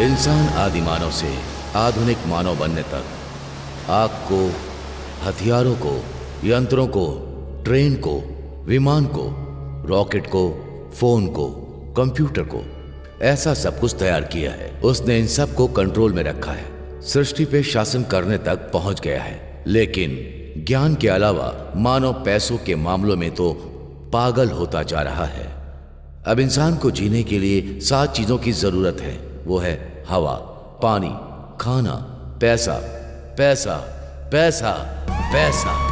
इंसान आदि मानव से आधुनिक मानव बनने तक आग को, हथियारों को, यंत्रों को, ट्रेन को, विमान को, रॉकेट को, फोन को, कंप्यूटर को, ऐसा सब कुछ तैयार किया है। उसने इन सब को कंट्रोल में रखा है, सृष्टि पे शासन करने तक पहुंच गया है। लेकिन ज्ञान के अलावा मानव पैसों के मामलों में तो पागल होता जा रहा है। अब इंसान को जीने के लिए 7 चीजों की जरूरत है। वो है हवा, पानी, खाना, पैसा, पैसा, पैसा, पैसा।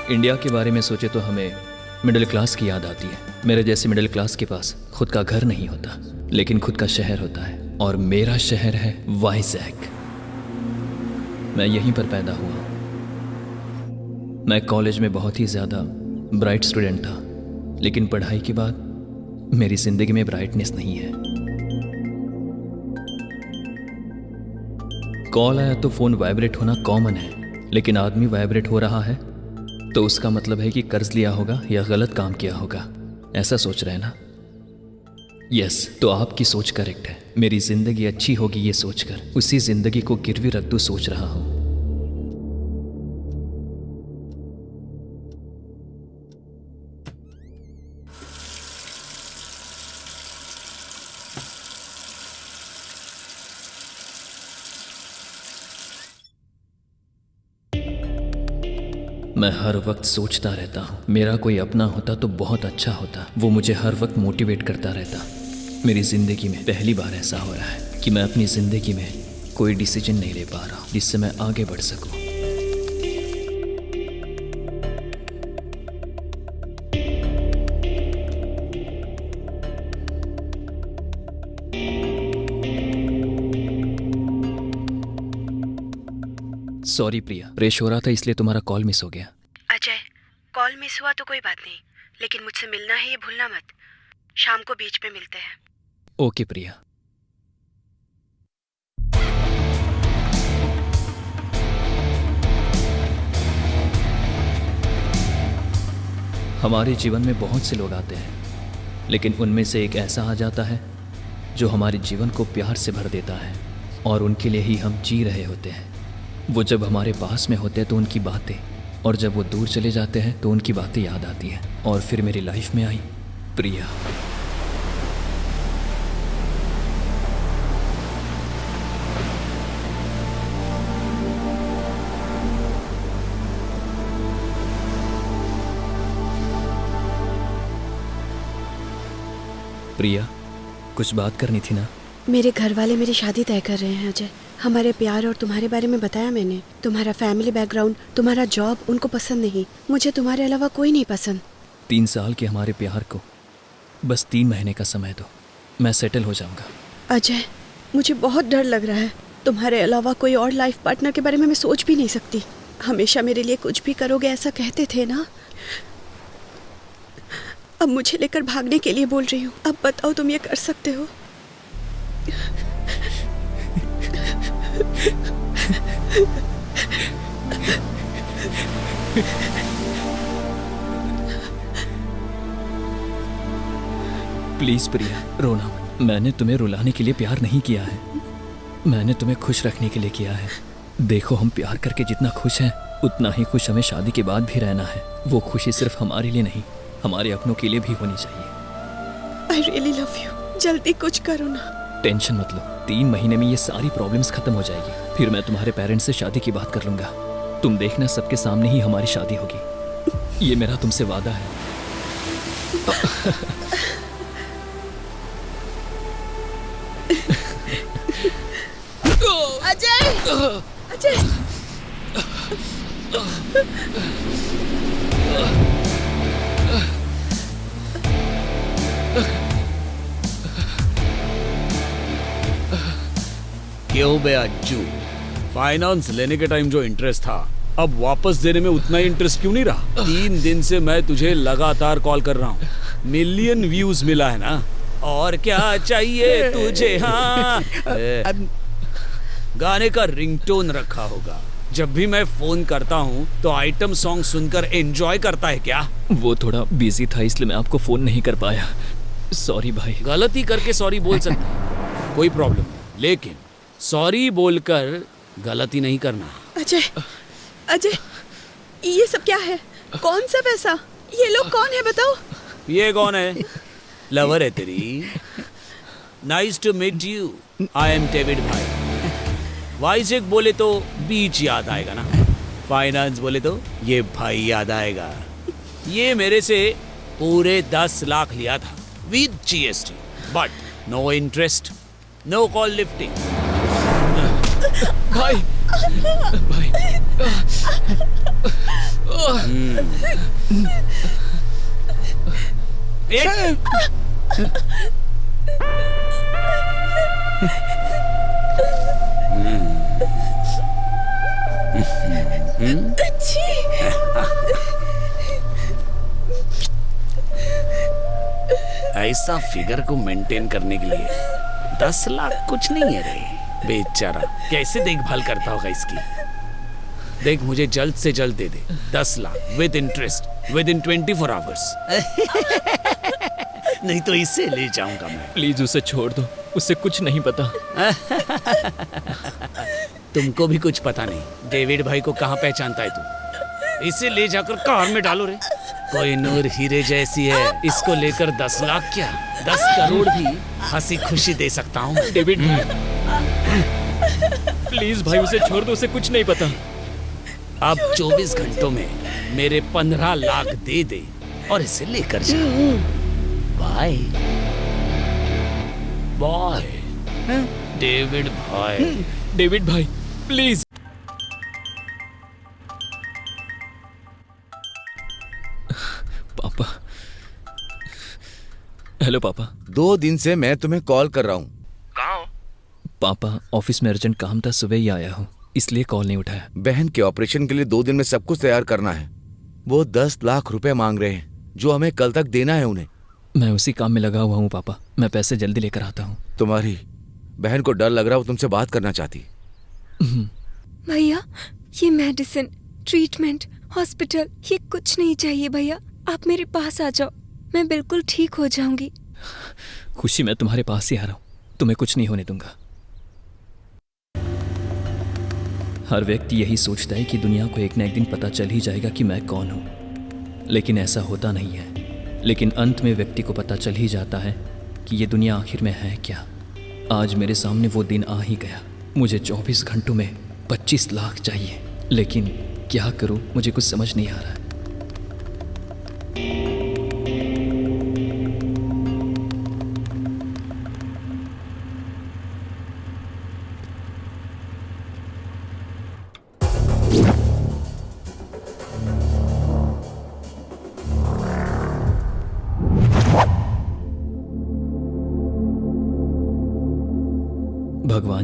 इंडिया के बारे में सोचे तो हमें मिडिल क्लास की याद आती है। मेरे जैसे मिडिल क्लास के पास खुद का घर नहीं होता, लेकिन खुद का शहर होता है, और मेरा शहर है वाइजैक। मैं यहीं पर पैदा हुआ। मैं कॉलेज में बहुत ही ज़्यादा ब्राइट स्टूडेंट था, लेकिन पढ़ाई के बाद मेरी ज़िंदगी में ब्राइटनेस नहीं है। कॉल आया तो फ़ोन वाइब्रेट होना कॉमन है, लेकिन आदमी वाइब्रेट हो रहा है तो उसका मतलब है कि कर्ज लिया होगा या गलत काम किया होगा। ऐसा सोच रहे हैं ना? यस, तो आपकी सोच करेक्ट है। मेरी जिंदगी अच्छी होगी ये सोचकर उसी जिंदगी को गिरवी रख दूं सोच रहा हूं। मैं हर वक्त सोचता रहता हूँ, मेरा कोई अपना होता तो बहुत अच्छा होता। वो मुझे हर वक्त मोटिवेट करता रहता। मेरी ज़िंदगी में पहली बार ऐसा हो रहा है कि मैं अपनी ज़िंदगी में कोई डिसीजन नहीं ले पा रहा हूँ जिससे मैं आगे बढ़ सकूँ। सॉरी प्रिया, प्रेश हो रहा था इसलिए तुम्हारा कॉल मिस हो गया। अजय, कॉल मिस हुआ तो कोई बात नहीं, लेकिन मुझसे मिलना है ये भूलना मत। शाम को बीच पे मिलते हैं। ओके प्रिया। हमारे जीवन में बहुत से लोग आते हैं, लेकिन उनमें से एक ऐसा आ जाता है जो हमारे जीवन को प्यार से भर देता है, और उनके लिए ही हम जी रहे होते हैं। वो जब हमारे पास में होते हैं तो उनकी बातें, और जब वो दूर चले जाते हैं तो उनकी बातें याद आती हैं। और फिर मेरी लाइफ में आई प्रिया। प्रिया, कुछ बात करनी थी ना? मेरे घर वाले मेरी शादी तय कर रहे हैं अजय। हमारे प्यार और तुम्हारे बारे में बताया मैंने। तुम्हारा फैमिली बैकग्राउंड, तुम्हारा जॉब उनको पसंद नहीं। मुझे तुम्हारे अलावा कोई नहीं पसंद। 3 साल के हमारे प्यार को बस 3 महीने का समय दो, मैं सेटल हो जाऊंगा। अजय, मुझे बहुत डर लग रहा है। तुम्हारे अलावा कोई और लाइफ पार्टनर के बारे में मैं सोच भी नहीं सकती। हमेशा मेरे लिए कुछ भी करोगे ऐसा कहते थे ना। अब मुझे लेकर भागने के लिए बोल रही हूँ। अब बताओ तुम ये कर सकते हो? प्लीज प्रिया, रोना मत। मैंने तुम्हें रुलाने के लिए प्यार नहीं किया है, मैंने तुम्हें खुश रखने के लिए किया है। देखो, हम प्यार करके जितना खुश हैं उतना ही खुश हमें शादी के बाद भी रहना है। वो खुशी सिर्फ हमारे लिए नहीं, हमारे अपनों के लिए भी होनी चाहिए। I really love you। जल्दी कुछ करो ना। टेंशन मत लो, 3 महीने में ये सारी प्रॉब्लम्स खत्म हो जाएगी। फिर मैं तुम्हारे पेरेंट्स से शादी की बात कर लूंगा। तुम देखना, सबके सामने ही हमारी शादी होगी। ये मेरा तुमसे वादा है। अजय! अजय! क्यों बे अज्जू, फाइनेंस लेने के टाइम जो इंटरेस्ट था अब वापस देने में उतना ही इंटरेस्ट क्यों नहीं रहा? 3 दिन से मैं तुझे लगातार कॉल कर रहा हूँ। मिलियन व्यूज मिला है ना? और क्या चाहिए तुझे? हाँ, गाने का रिंगटोन रखा होगा। जब भी मैं फोन करता हूँ तो आइटम सॉन्ग सुनकर एंजॉय करता है क्या? वो थोड़ा बिजी था इसलिए मैं आपको फोन नहीं कर पाया। सॉरी भाई। गलती करके सॉरी बोल सकते हैं, कोई प्रॉब्लम नहीं, लेकिन सॉरी बोलकर गलती नहीं करना। अजय, अजय, ये सब क्या है? कौन सा पैसा? ये लोग कौन है बताओ? ये कौन है? लवर है तेरी? Nice to meet you, I am David भाई। वाइजेक बोले तो बीच याद आएगा ना, फाइनेंस बोले तो ये भाई याद आएगा। ये मेरे से पूरे 10 लाख लिया था with GST, but no interest, no call lifting. भाई, भाई। ऐसा फिगर को मेंटेन करने के लिए 10 लाख कुछ नहीं है रे। बेचारा कैसे देखभाल करता होगा इसकी। देख, मुझे जल्द से जल्द दे दे 10 lakh with interest with in 24 hours. नहीं तो इसे ले जाऊंगा मैं। प्लीज उसे छोड़ दो, उसे कुछ नहीं पता। तुमको भी कुछ पता नहीं। डेविड भाई को कहाँ पहचानता है तू? इसे ले जाकर कार में डालो रे। कोई नूर हीरे जैसी है, इसको लेकर 10 लाख क्या 10 करोड़ भी हंसी खुशी दे सकता हूँ। डेविड, प्लीज भाई उसे छोड़ दो, उसे कुछ नहीं पता। अब 24 घंटों में मेरे 15 लाख दे दे और इसे लेकर जा। बाय बाय डेविड भाई। डेविड भाई प्लीज। पापा। हेलो पापा। 2 दिन से मैं तुम्हें कॉल कर रहा हूँ। कहाँ हो? पापा, ऑफिस में अर्जेंट काम था, सुबह ही आया हूँ, इसलिए कॉल नहीं उठाया। बहन के ऑपरेशन के लिए 2 दिन में सब कुछ तैयार करना है। वो 10 लाख रुपए मांग रहे हैं जो हमें कल तक देना है उन्हें। मैं उसी काम में लगा हुआ हूँ पापा, मैं पैसे जल्दी लेकर आता हूँ। तुम्हारी बहन को डर लग रहा, वो तुमसे बात करना चाहती। भैया, ये मेडिसिन, ट्रीटमेंट, हॉस्पिटल, ये कुछ नहीं चाहिए भैया। आप मेरे पास आ जाओ, मैं बिल्कुल ठीक हो जाऊंगी। खुशी, मैं तुम्हारे पास ही आ रहा हूँ, तुम्हें कुछ नहीं होने दूंगा। हर व्यक्ति यही सोचता है कि दुनिया को एक न एक दिन पता चल ही जाएगा कि मैं कौन हूँ, लेकिन ऐसा होता नहीं है। लेकिन अंत में व्यक्ति को पता चल ही जाता है कि ये दुनिया आखिर में है क्या। आज मेरे सामने वो दिन आ ही गया। मुझे 24 घंटों में 25 लाख चाहिए, लेकिन क्या करूँ, मुझे कुछ समझ नहीं आ रहा है।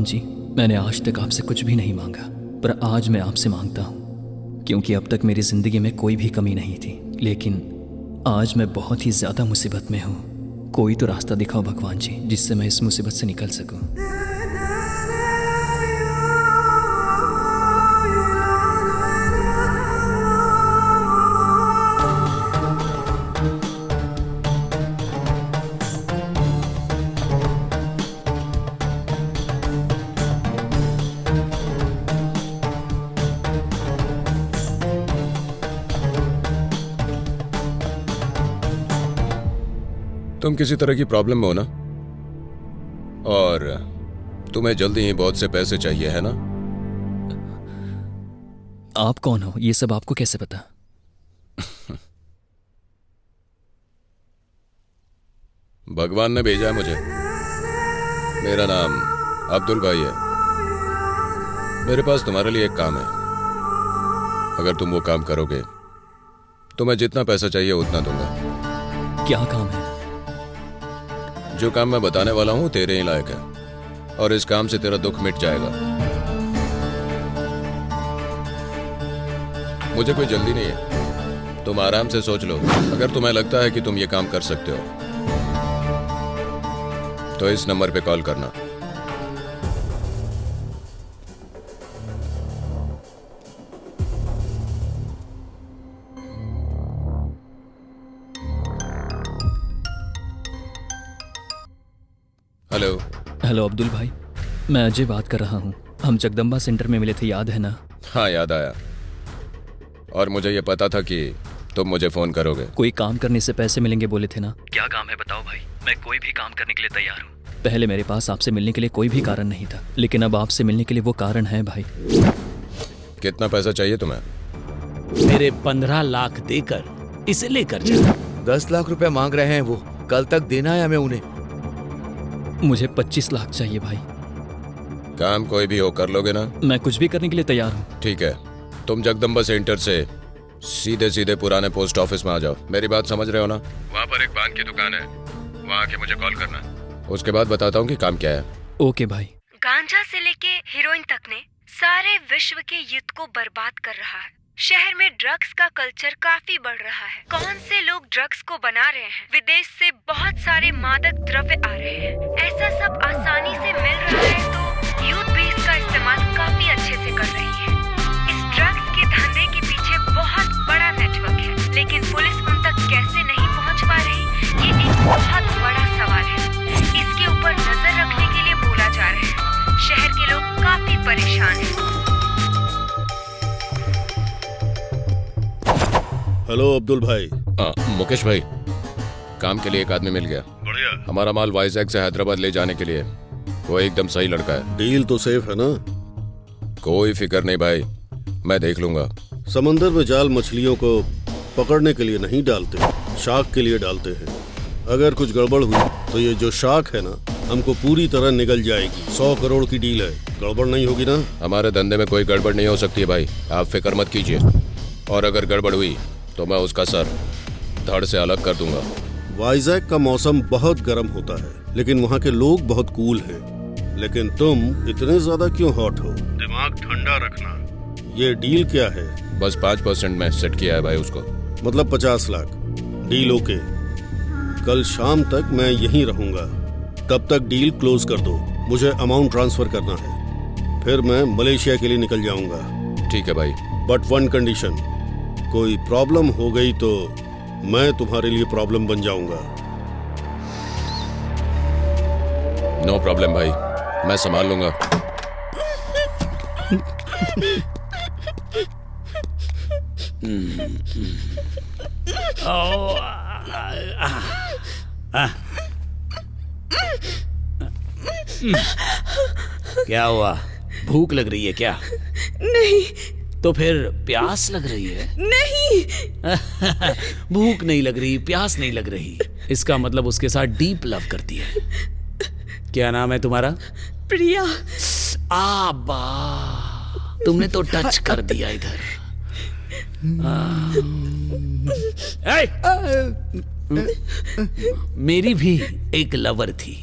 भगवान जी, मैंने आज तक आपसे कुछ भी नहीं मांगा, पर आज मैं आपसे मांगता हूँ, क्योंकि अब तक मेरी ज़िंदगी में कोई भी कमी नहीं थी, लेकिन आज मैं बहुत ही ज़्यादा मुसीबत में हूँ। कोई तो रास्ता दिखाओ भगवान जी, जिससे मैं इस मुसीबत से निकल सकूँ। तुम किसी तरह की प्रॉब्लम में हो ना, और तुम्हें जल्दी ही बहुत से पैसे चाहिए, है ना? आप कौन हो? ये सब आपको कैसे पता? भगवान ने भेजा है मुझे। मेरा नाम अब्दुल भाई है। मेरे पास तुम्हारे लिए एक काम है। अगर तुम वो काम करोगे तो मैं जितना पैसा चाहिए उतना दूंगा। क्या काम है? जो काम मैं बताने वाला हूं तेरे ही लायक है, और इस काम से तेरा दुख मिट जाएगा। मुझे कोई जल्दी नहीं है, तुम आराम से सोच लो। अगर तुम्हें लगता है कि तुम ये काम कर सकते हो तो इस नंबर पे कॉल करना। हेलो। हेलो अब्दुल भाई, मैं अजय बात कर रहा हूँ। हम जगदम्बा सेंटर में मिले थे, याद है ना? हाँ, याद आया। और मुझे ये पता था कि तुम मुझे फोन करोगे। कोई काम करने से पैसे मिलेंगे बोले थे ना? क्या काम है बताओ भाई, मैं कोई भी काम करने के लिए तैयार हूँ। पहले मेरे पास आपसे मिलने के लिए कोई भी कारण नहीं था, लेकिन अब आपसे मिलने के लिए वो कारण है भाई। कितना पैसा चाहिए तुम्हें? मेरे 15 लाख देकर इसे लेकर जा। 10 लाख रुपए मांग रहे हैं वो, कल तक देना है हमें उन्हें। मुझे 25 लाख चाहिए भाई। काम कोई भी हो कर लोगे ना? मैं कुछ भी करने के लिए तैयार हूँ। ठीक है, तुम जगदम्बा सेंटर से सीधे सीधे पुराने पोस्ट ऑफिस में आ जाओ। मेरी बात समझ रहे हो ना? वहाँ पर एक पान की दुकान है, वहाँ आके मुझे कॉल करना। उसके बाद बताता हूँ कि काम क्या है। ओके भाई। गांजा से लेके हीरोइन तक ने सारे विश्व के युद्ध को बर्बाद कर रहा है। शहर में ड्रग्स का कल्चर काफी बढ़ रहा है। कौन से लोग ड्रग्स को बना रहे हैं? विदेश से बहुत सारे मादक द्रव्य आ रहे हैं। ऐसा सब आसानी से मिल रहा है तो यूथ भी इसका इस्तेमाल काफी अच्छे से कर रही है। इस ड्रग्स के धंधे के पीछे बहुत बड़ा नेटवर्क है, लेकिन पुलिस उन तक कैसे नहीं पहुंच पा रही, ये एक बहुत बड़ा सवाल है। इसके ऊपर नजर रखने के लिए बोला जा रहा है। शहर के लोग काफी परेशान हैं। हेलो अब्दुल भाई। मुकेश भाई, काम के लिए एक आदमी मिल गया। बढ़िया। हमारा माल वाइजैक से हैदराबाद ले जाने के लिए। वो एकदम सही लड़का है। डील तो सेफ है ना? कोई फिक्र नहीं भाई, मैं देख लूंगा। समंदर में जाल मछलियों को पकड़ने के लिए नहीं डालते, शार्क के लिए डालते हैं। अगर कुछ गड़बड़ हुई तो ये जो शार्क है ना, हमको पूरी तरह निगल जाएगी। 100 करोड़ की डील है, गड़बड़ नहीं होगी ना? हमारे धंधे में कोई गड़बड़ नहीं हो सकती है भाई, आप फिक्र मत कीजिए। और अगर गड़बड़ हुई तो मैं उसका सर धड़ से अलग कर दूंगा। वाइजैक का मौसम बहुत गर्म होता है, लेकिन वहाँ के लोग बहुत कूल हैं। लेकिन तुम इतने ज्यादा क्यों हॉट हो? दिमाग ठंडा रखना। ये डील क्या है? बस 5% में सेट किया है भाई उसको। मतलब 50 लाख। Deal okay. कल शाम तक मैं यहीं रहूंगा, तब तक डील क्लोज कर दो। मुझे अमाउंट ट्रांसफर करना है, फिर मैं मलेशिया के लिए निकल जाऊंगा। ठीक है भाई। बट वन कंडीशन, कोई प्रॉब्लम हो गई तो मैं तुम्हारे लिए प्रॉब्लम बन जाऊंगा। नो प्रॉब्लम भाई, मैं संभाल लूंगा। क्या हुआ, भूख लग रही है क्या? नहीं तो फिर प्यास लग रही है? नहीं। भूख नहीं लग रही, प्यास नहीं लग रही, इसका मतलब उसके साथ डीप लव करती है। क्या नाम है तुम्हारा? प्रिया। आबा, तुमने तो टच कर दिया इधर। मेरी भी एक लवर थी,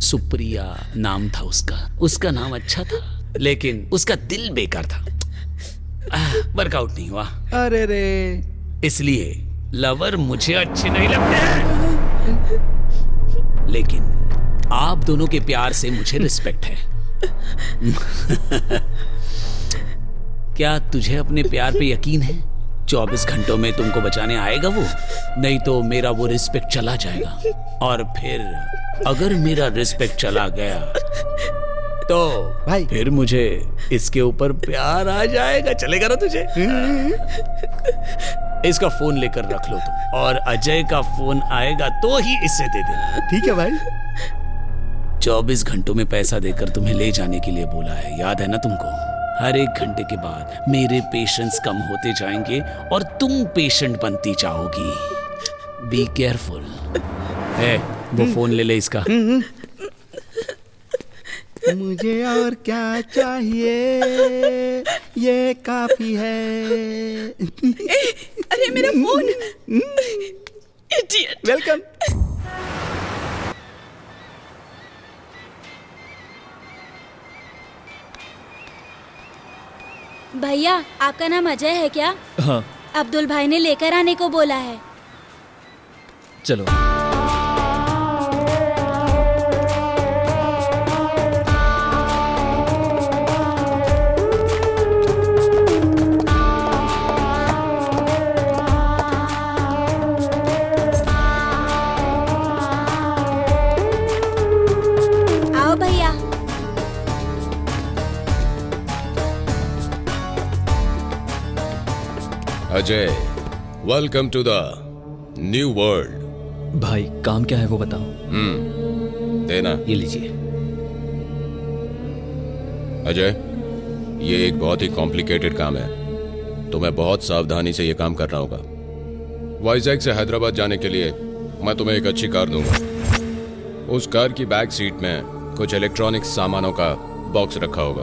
सुप्रिया नाम था उसका नाम अच्छा था, लेकिन उसका दिल बेकार था। वर्कआउट नहीं हुआ। अरे रे, इसलिए लवर मुझे अच्छे नहीं लगते, लेकिन आप दोनों के प्यार से मुझे रिस्पेक्ट है। क्या तुझे अपने प्यार पे यकीन है? 24 घंटों में तुमको बचाने आएगा वो? नहीं तो मेरा वो रिस्पेक्ट चला जाएगा, और फिर अगर मेरा रिस्पेक्ट चला गया तो भाई। फिर मुझे इसके ऊपर प्यार आ जाएगा। चलेगा ना तुझे? इसका फोन लेकर रख लो तुम, और अजय का फोन आएगा तो ही इसे दे देना। ठीक है भाई। 24 घंटों में पैसा देकर तुम्हें ले जाने के लिए बोला है, याद है ना तुमको? हर एक घंटे के बाद मेरे पेशेंस कम होते जाएंगे और तुम पेशेंट बनती जाओगी। Be careful. है वो फोन ले इसका। मुझे और क्या चाहिए, ये काफी है। अरे मेरा फोन। इडियट। वेलकम। भैया, आपका नाम अजय है क्या? हाँ। अब्दुल भाई ने लेकर आने को बोला है। चलो। आओ भैया। Ajay, welcome to the new world. भाई काम क्या है वो बताओ। देना। ये लीजिए। अजय, ये एक बहुत ही कॉम्प्लिकेटेड काम है, तुम्हें बहुत सावधानी से ये काम करना होगा। वाइजैक से हैदराबाद जाने के लिए मैं तुम्हें एक अच्छी कार दूंगा। उस कार की बैक सीट में कुछ इलेक्ट्रॉनिक सामानों का बॉक्स रखा होगा,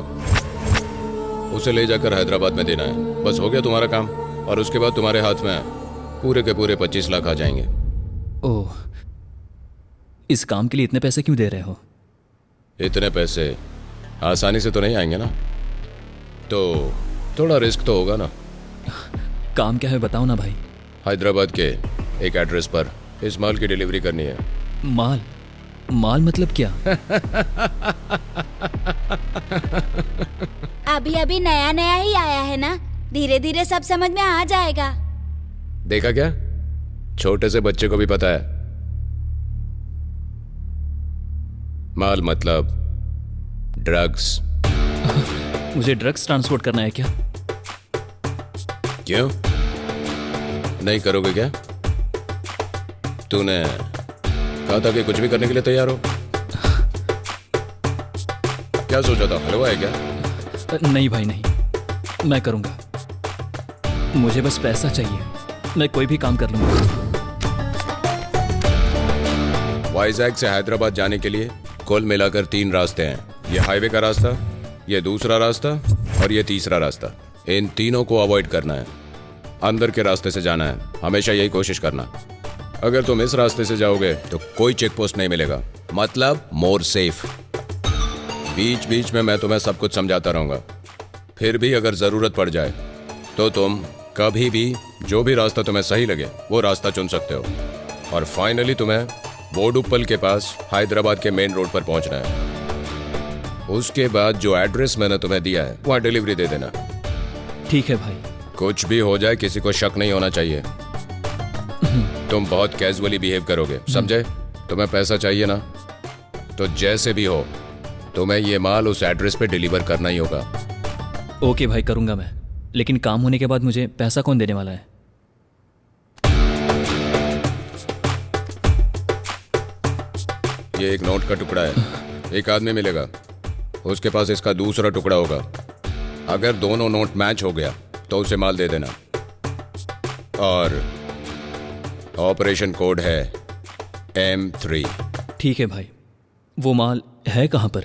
उसे ले जाकर हैदराबाद में देना है। बस हो गया तुम्हारा काम, और उसके बाद तुम्हारे हाथ में पूरे के पूरे 25 लाख आ जाएंगे। ओह, इस काम के लिए इतने पैसे क्यों दे रहे हो? इतने पैसे आसानी से तो नहीं आएंगे ना, तो थोड़ा रिस्क तो होगा ना। काम क्या है बताओ ना भाई। हैदराबाद के एक एड्रेस पर इस माल की डिलीवरी करनी है। माल? माल मतलब क्या? अभी अभी नया नया ही आया है ना, धीरे धीरे सब समझ में आ जाएगा। देखा क्या, छोटे से बच्चे को भी पता है। माल मतलब ड्रग्स। मुझे ड्रग्स ट्रांसपोर्ट करना है क्या? क्यों नहीं करोगे क्या? तूने कहा था कि कुछ भी करने के लिए तैयार हो। क्या सोचा था, हलवा है क्या? नहीं भाई नहीं, मैं करूंगा। मुझे बस पैसा चाहिए, मैं कोई भी काम कर लूंगा। वाइजैक से हैदराबाद जाने के लिए कुल मिलाकर 3 रास्ते हैं। ये हाईवे का रास्ता, ये दूसरा रास्ता और ये तीसरा रास्ता। इन तीनों को अवॉइड करना है, अंदर के रास्ते से जाना है। हमेशा यही कोशिश करना। अगर तुम इस रास्ते से जाओगे तो कोई चेक पोस्ट नहीं मिलेगा, मतलब मोर सेफ। बीच बीच में मैं तुम्हें सब कुछ समझाता रहूंगा। फिर भी अगर जरूरत पड़ जाए तो तुम कभी भी जो भी रास्ता तुम्हें सही लगे वो रास्ता चुन सकते हो। और फाइनली तुम्हें बोडुप्पल के पास हैदराबाद के मेन रोड पर पहुंचना है। उसके बाद जो एड्रेस मैंने तुम्हें दिया है वहां डिलीवरी दे देना। ठीक है भाई। कुछ भी हो जाए किसी को शक नहीं होना चाहिए। तुम बहुत कैजुअली बिहेव करोगे, समझे? तुम्हें पैसा चाहिए ना, तो जैसे भी हो तुम्हें ये माल उस एड्रेस पे डिलीवर करना ही होगा। ओके भाई, करूंगा मैं। लेकिन काम होने के बाद मुझे पैसा कौन देने वाला है? ये एक नोट का टुकड़ा है, एक आदमी मिलेगा, उसके पास इसका दूसरा टुकड़ा होगा। अगर दोनों नोट मैच हो गया तो उसे माल दे देना। और ऑपरेशन कोड है M3। ठीक है भाई। वो माल है कहाँ पर?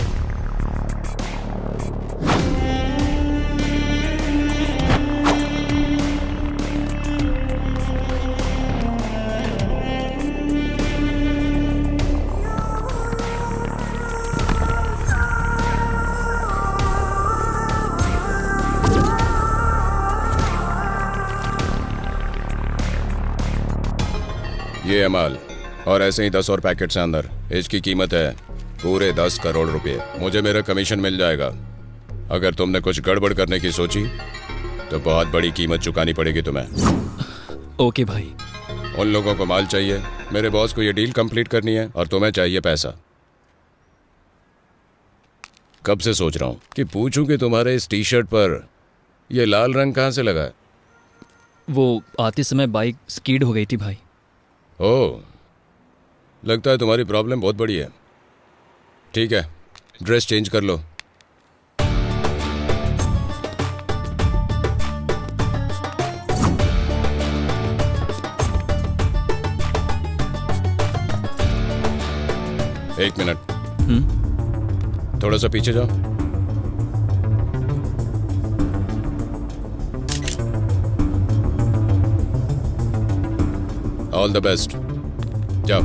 ये है माल, और ऐसे ही 10 और पैकेट्स हैं अंदर। इसकी कीमत है पूरे 10 करोड़ रुपए। मुझे मेरा कमीशन मिल जाएगा। अगर तुमने कुछ गड़बड़ करने की सोची तो बहुत बड़ी कीमत चुकानी पड़ेगी तुम्हें। ओके भाई। उन लोगों को माल चाहिए, मेरे बॉस को ये डील कंप्लीट करनी है, और तुम्हें चाहिए पैसा। कब से सोच रहा हूं कि पूछूं कि तुम्हारे इस टी शर्ट पर ये लाल रंग कहां से लगा है। वो आते समय बाइक स्कीड हो गई थी भाई। ओह, लगता है तुम्हारी प्रॉब्लम बहुत बड़ी है। ठीक है, ड्रेस चेंज कर लो। एक मिनट, थोड़ा सा पीछे जाओ। ऑल द बेस्ट, जाओ।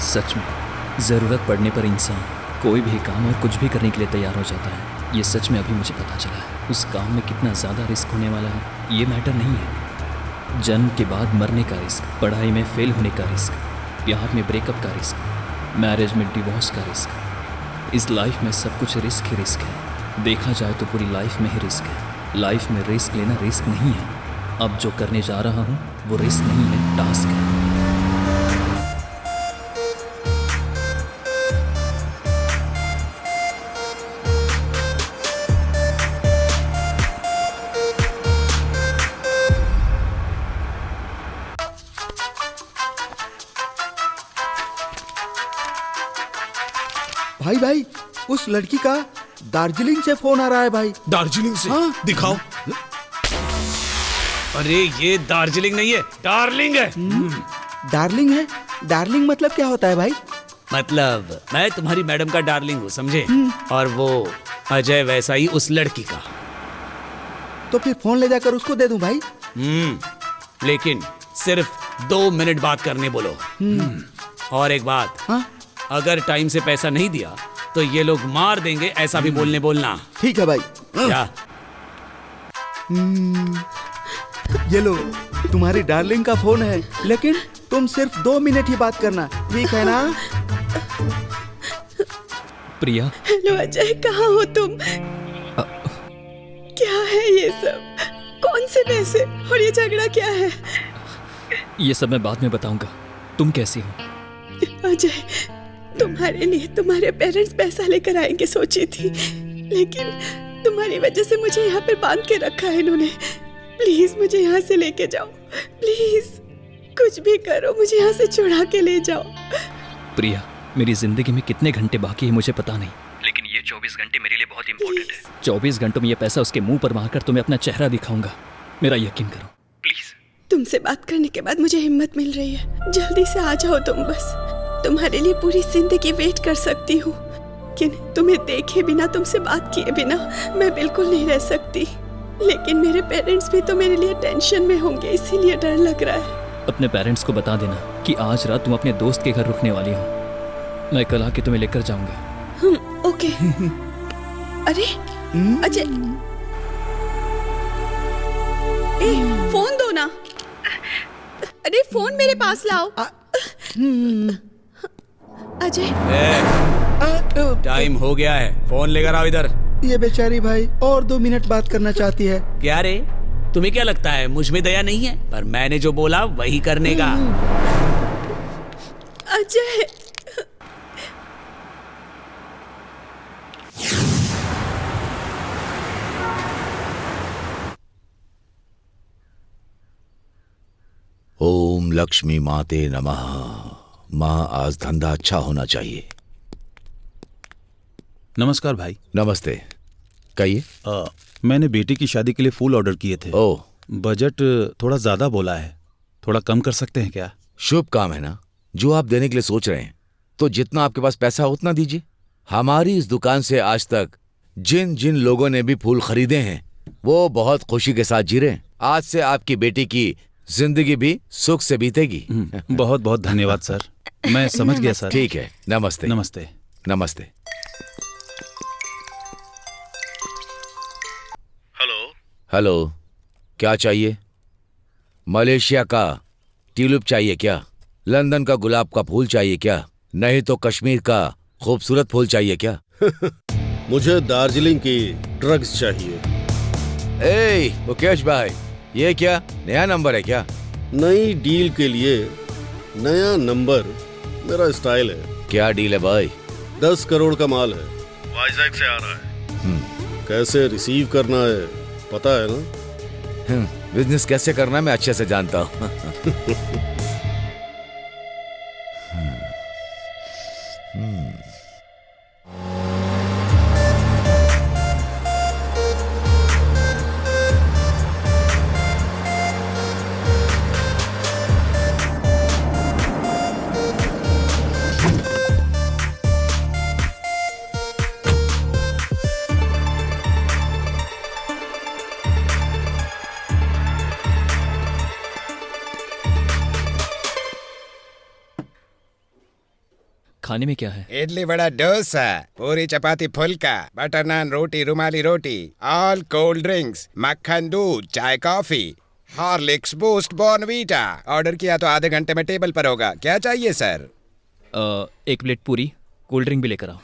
सच में ज़रूरत पड़ने पर इंसान कोई भी काम और कुछ भी करने के लिए तैयार हो जाता है। ये सच में अभी मुझे पता चला है। उस काम में कितना ज़्यादा रिस्क होने वाला है ये मैटर नहीं है। जन्म के बाद मरने का रिस्क, पढ़ाई में फेल होने का रिस्क, प्यार में ब्रेकअप का रिस्क, मैरिज में डिवोर्स का रिस्क। इस लाइफ में सब कुछ रिस्क ही रिस्क है। देखा जाए तो पूरी लाइफ में ही रिस्क है। लाइफ में रिस्क लेना रिस्क नहीं है। अब जो करने जा रहा हूँ वो रिस्क नहीं है, टास्क है। भाई भाई, उस लड़की का दार्जिलिंग से फोन आ रहा है भाई। दार्जिलिंग से? हाँ। दिखाओ। अरे ये दार्जिलिंग नहीं है, डार्लिंग है। डार्लिंग है? डार्लिंग मतलब क्या होता है भाई? मतलब मैं तुम्हारी मैडम का डार्लिंग हूँ, समझे? और वो अजय वैसा ही उस लड़की का। तो फिर फोन ले जाकर उसको दे दूं भाई? लेकिन सिर्फ 2 मिनट बात करने बोलो। और एक बात, हाँ? अगर टाइम से पैसा नहीं दिया तो ये लोग मार देंगे, ऐसा भी बोलना। ठीक है भाई। क्या? ये लो, तुम्हारी डार्लिंग का फोन है, लेकिन तुम सिर्फ 2 मिनट ही बात करना, ठीक है ना? प्रिया। हेलो अजय, कहाँ हो तुम? क्या है ये सब? कौन से पैसे और ये झगड़ा क्या है? ये सब मैं बाद में बताऊंगा। तुम कैसी हो? अजय, तुम्हारे लिए तुम्हारे पेरेंट्स पैसा लेकर आएंगे सोची थी, लेकिन तुम्हारी वजह से मुझे यहाँ पे बांध के रखा है इन्होंने। प्लीज मुझे यहाँ से लेके जाओ, प्लीज कुछ भी करो, मुझे यहाँ से छुड़ा के ले जाओ। प्रिया, मेरी जिंदगी में कितने घंटे बाकी है मुझे पता नहीं, लेकिन ये 24 घंटे मेरे लिए बहुत इंपॉर्टेंट है। 24 घंटों में ये पैसा उसके मुंह पर मारकर तुम्हें अपना चेहरा दिखाऊंगा। मेरा यकीन करो प्लीज। तुमसे बात करने के बाद मुझे हिम्मत मिल रही है। जल्दी से आ जाओ तुम, बस तुम्हारे लिए पूरी जिंदगी वेट कर सकती हूँ, लेकिन तुम्हें देखे बिना, तुमसे बात किए बिना मैं बिल्कुल नहीं रह सकती। लेकिन मेरे पेरेंट्स भी तो मेरे लिए टेंशन में होंगे, इसीलिए डर लग रहा है। अपने पेरेंट्स को बता देना कि आज रात तुम अपने दोस्त के घर रुकने वाली हो। मैं कल आके तुम्हें लेकर जाऊंगा। ओके। अरे अजय, फोन दो ना। अरे फोन मेरे पास लाओ। अजय, टाइम हो गया है, फोन लेकर आओ इधर। ये बेचारी भाई और 2 मिनट बात करना चाहती है। क्या रे, तुम्हें क्या लगता है मुझ में दया नहीं है? पर मैंने जो बोला वही करने का। अजय, ओम लक्ष्मी माते नमः। माँ आज धंधा अच्छा होना चाहिए। नमस्कार भाई। नमस्ते, कहिए। मैंने बेटी की शादी के लिए फूल ऑर्डर किए थे। ओह, बजट थोड़ा ज्यादा बोला है, थोड़ा कम कर सकते हैं क्या? शुभ काम है ना जो आप देने के लिए सोच रहे हैं, तो जितना आपके पास पैसा हो उतना दीजिए। हमारी इस दुकान से आज तक जिन जिन लोगों ने भी फूल खरीदे हैं वो बहुत खुशी के साथ जी रहे हैं। आज से आपकी बेटी की जिंदगी भी सुख से बीतेगी। बहुत बहुत धन्यवाद सर, मैं समझ गया सर। ठीक है, नमस्ते। नमस्ते। नमस्ते। हेलो। हेलो, क्या चाहिए? मलेशिया का ट्यूलिप चाहिए क्या? लंदन का गुलाब का फूल चाहिए क्या? नहीं तो कश्मीर का खूबसूरत फूल चाहिए क्या? मुझे दार्जिलिंग की ड्रग्स चाहिए। मुकेश भाई, ये क्या नया नंबर है क्या? नई डील के लिए नया नंबर मेरा स्टाइल है। क्या डील है भाई? 10 करोड़ का माल है, वाइजैक से आ रहा है। कैसे रिसीव करना है पता है ना? बिजनेस कैसे करना मैं अच्छे से जानता हूँ। खाने में क्या है? इडली वड़ा डोसा, पूरी चपाती फुल्का, बटर नान रोटी रुमाली रोटी, ऑल कोल्ड ड्रिंक्स, मक्खन दूध, चाय coffee, Horlicks boost Bournvita. Order किया तो आधे घंटे में टेबल पर होगा। क्या चाहिए सर? 1 प्लेट पूरी, कोल्ड ड्रिंक भी लेकर आओ।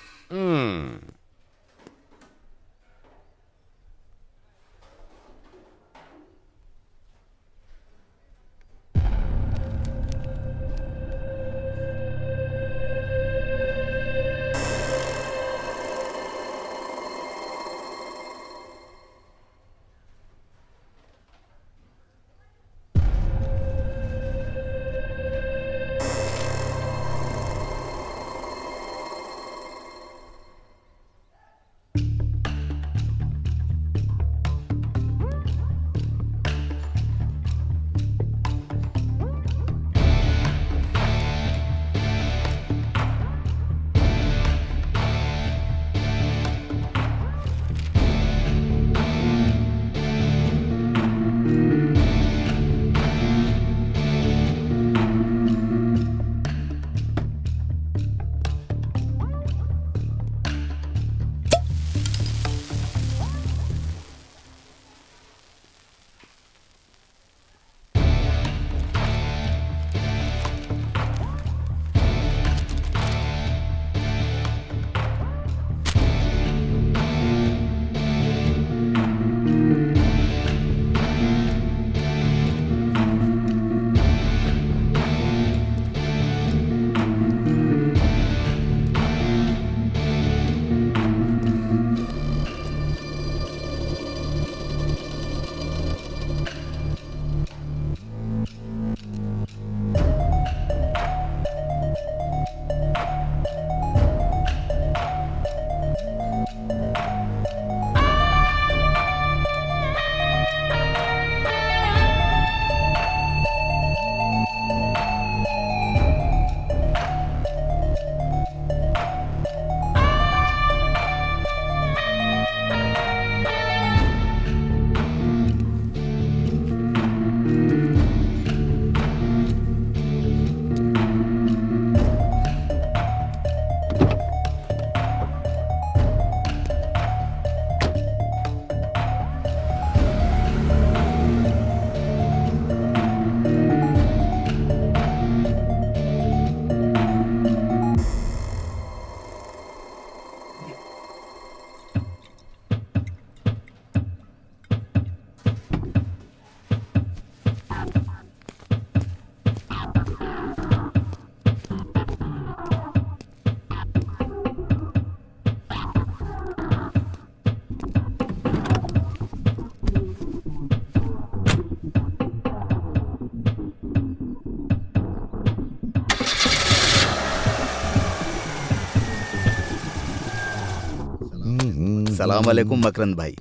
सलाम वालेकुम मकरंद भाई।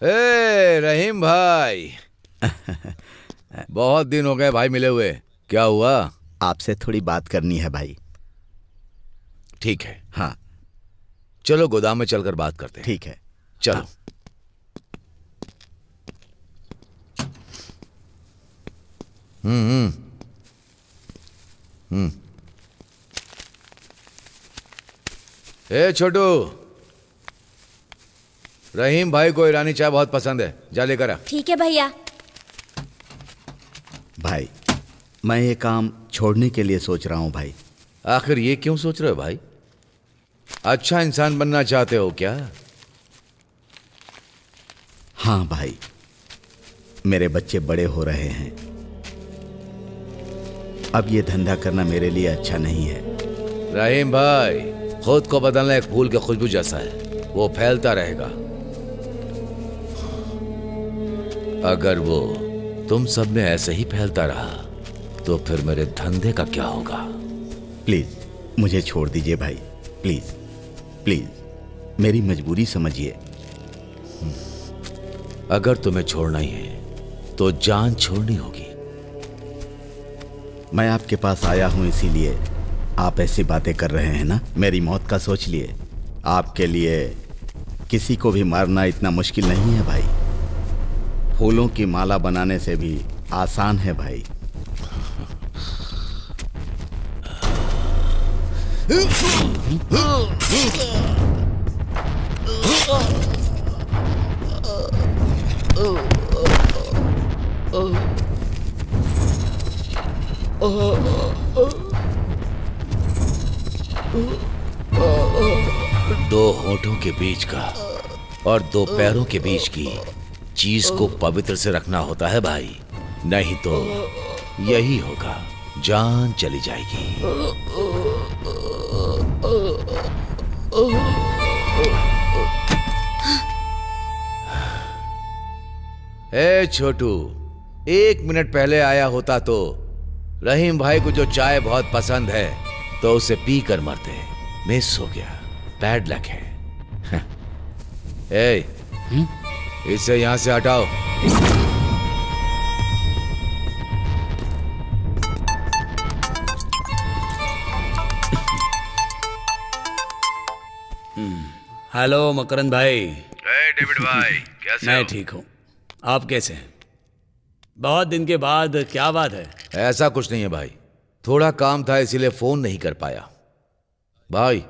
ए रहीम भाई, बहुत दिन हो गए भाई मिले हुए। क्या हुआ? आपसे थोड़ी बात करनी है भाई। ठीक है, हाँ चलो गोदाम में चलकर बात करते हैं। ठीक है, चलो। हाँ। ए छोटू, रहीम भाई को ईरानी चाय बहुत पसंद है, जा लेकर आ। ठीक है भैया। भाई मैं ये काम छोड़ने के लिए सोच रहा हूँ भाई। आखिर ये क्यों सोच रहे हो भाई? अच्छा इंसान बनना चाहते हो क्या? हाँ भाई, मेरे बच्चे बड़े हो रहे हैं, अब ये धंधा करना मेरे लिए अच्छा नहीं है। रहीम भाई, खुद को बदलना एक फूल की खुशबू जैसा है, वो फैलता रहेगा। अगर वो तुम सब में ऐसे ही फैलता रहा तो फिर मेरे धंधे का क्या होगा? प्लीज मुझे छोड़ दीजिए भाई, प्लीज प्लीज, मेरी मजबूरी समझिए। अगर तुम्हें छोड़ना ही है तो जान छोड़नी होगी। मैं आपके पास आया हूं इसीलिए आप ऐसी बातें कर रहे हैं ना। मेरी मौत का सोच लिए। आपके लिए किसी को भी मारना इतना मुश्किल नहीं है भाई। फूलों की माला बनाने से भी आसान है भाई। दो होठों के बीच का और दो पैरों के बीच की चीज को पवित्र से रखना होता है भाई, नहीं तो यही होगा, जान चली जाएगी। ए छोटू, 1 मिनट पहले आया होता तो रहीम भाई को जो चाय बहुत पसंद है तो उसे पी कर मरते। मिस हो गया, बैड लक है। ए, इसे यहां से हटाओ। हेलो मकरंद भाई। डेविड भाई, कैसे मैं ठीक हूँ, आप कैसे हैं? बहुत दिन के बाद, क्या बात है? ऐसा कुछ नहीं है भाई, थोड़ा काम था इसीलिए फोन नहीं कर पाया। भाई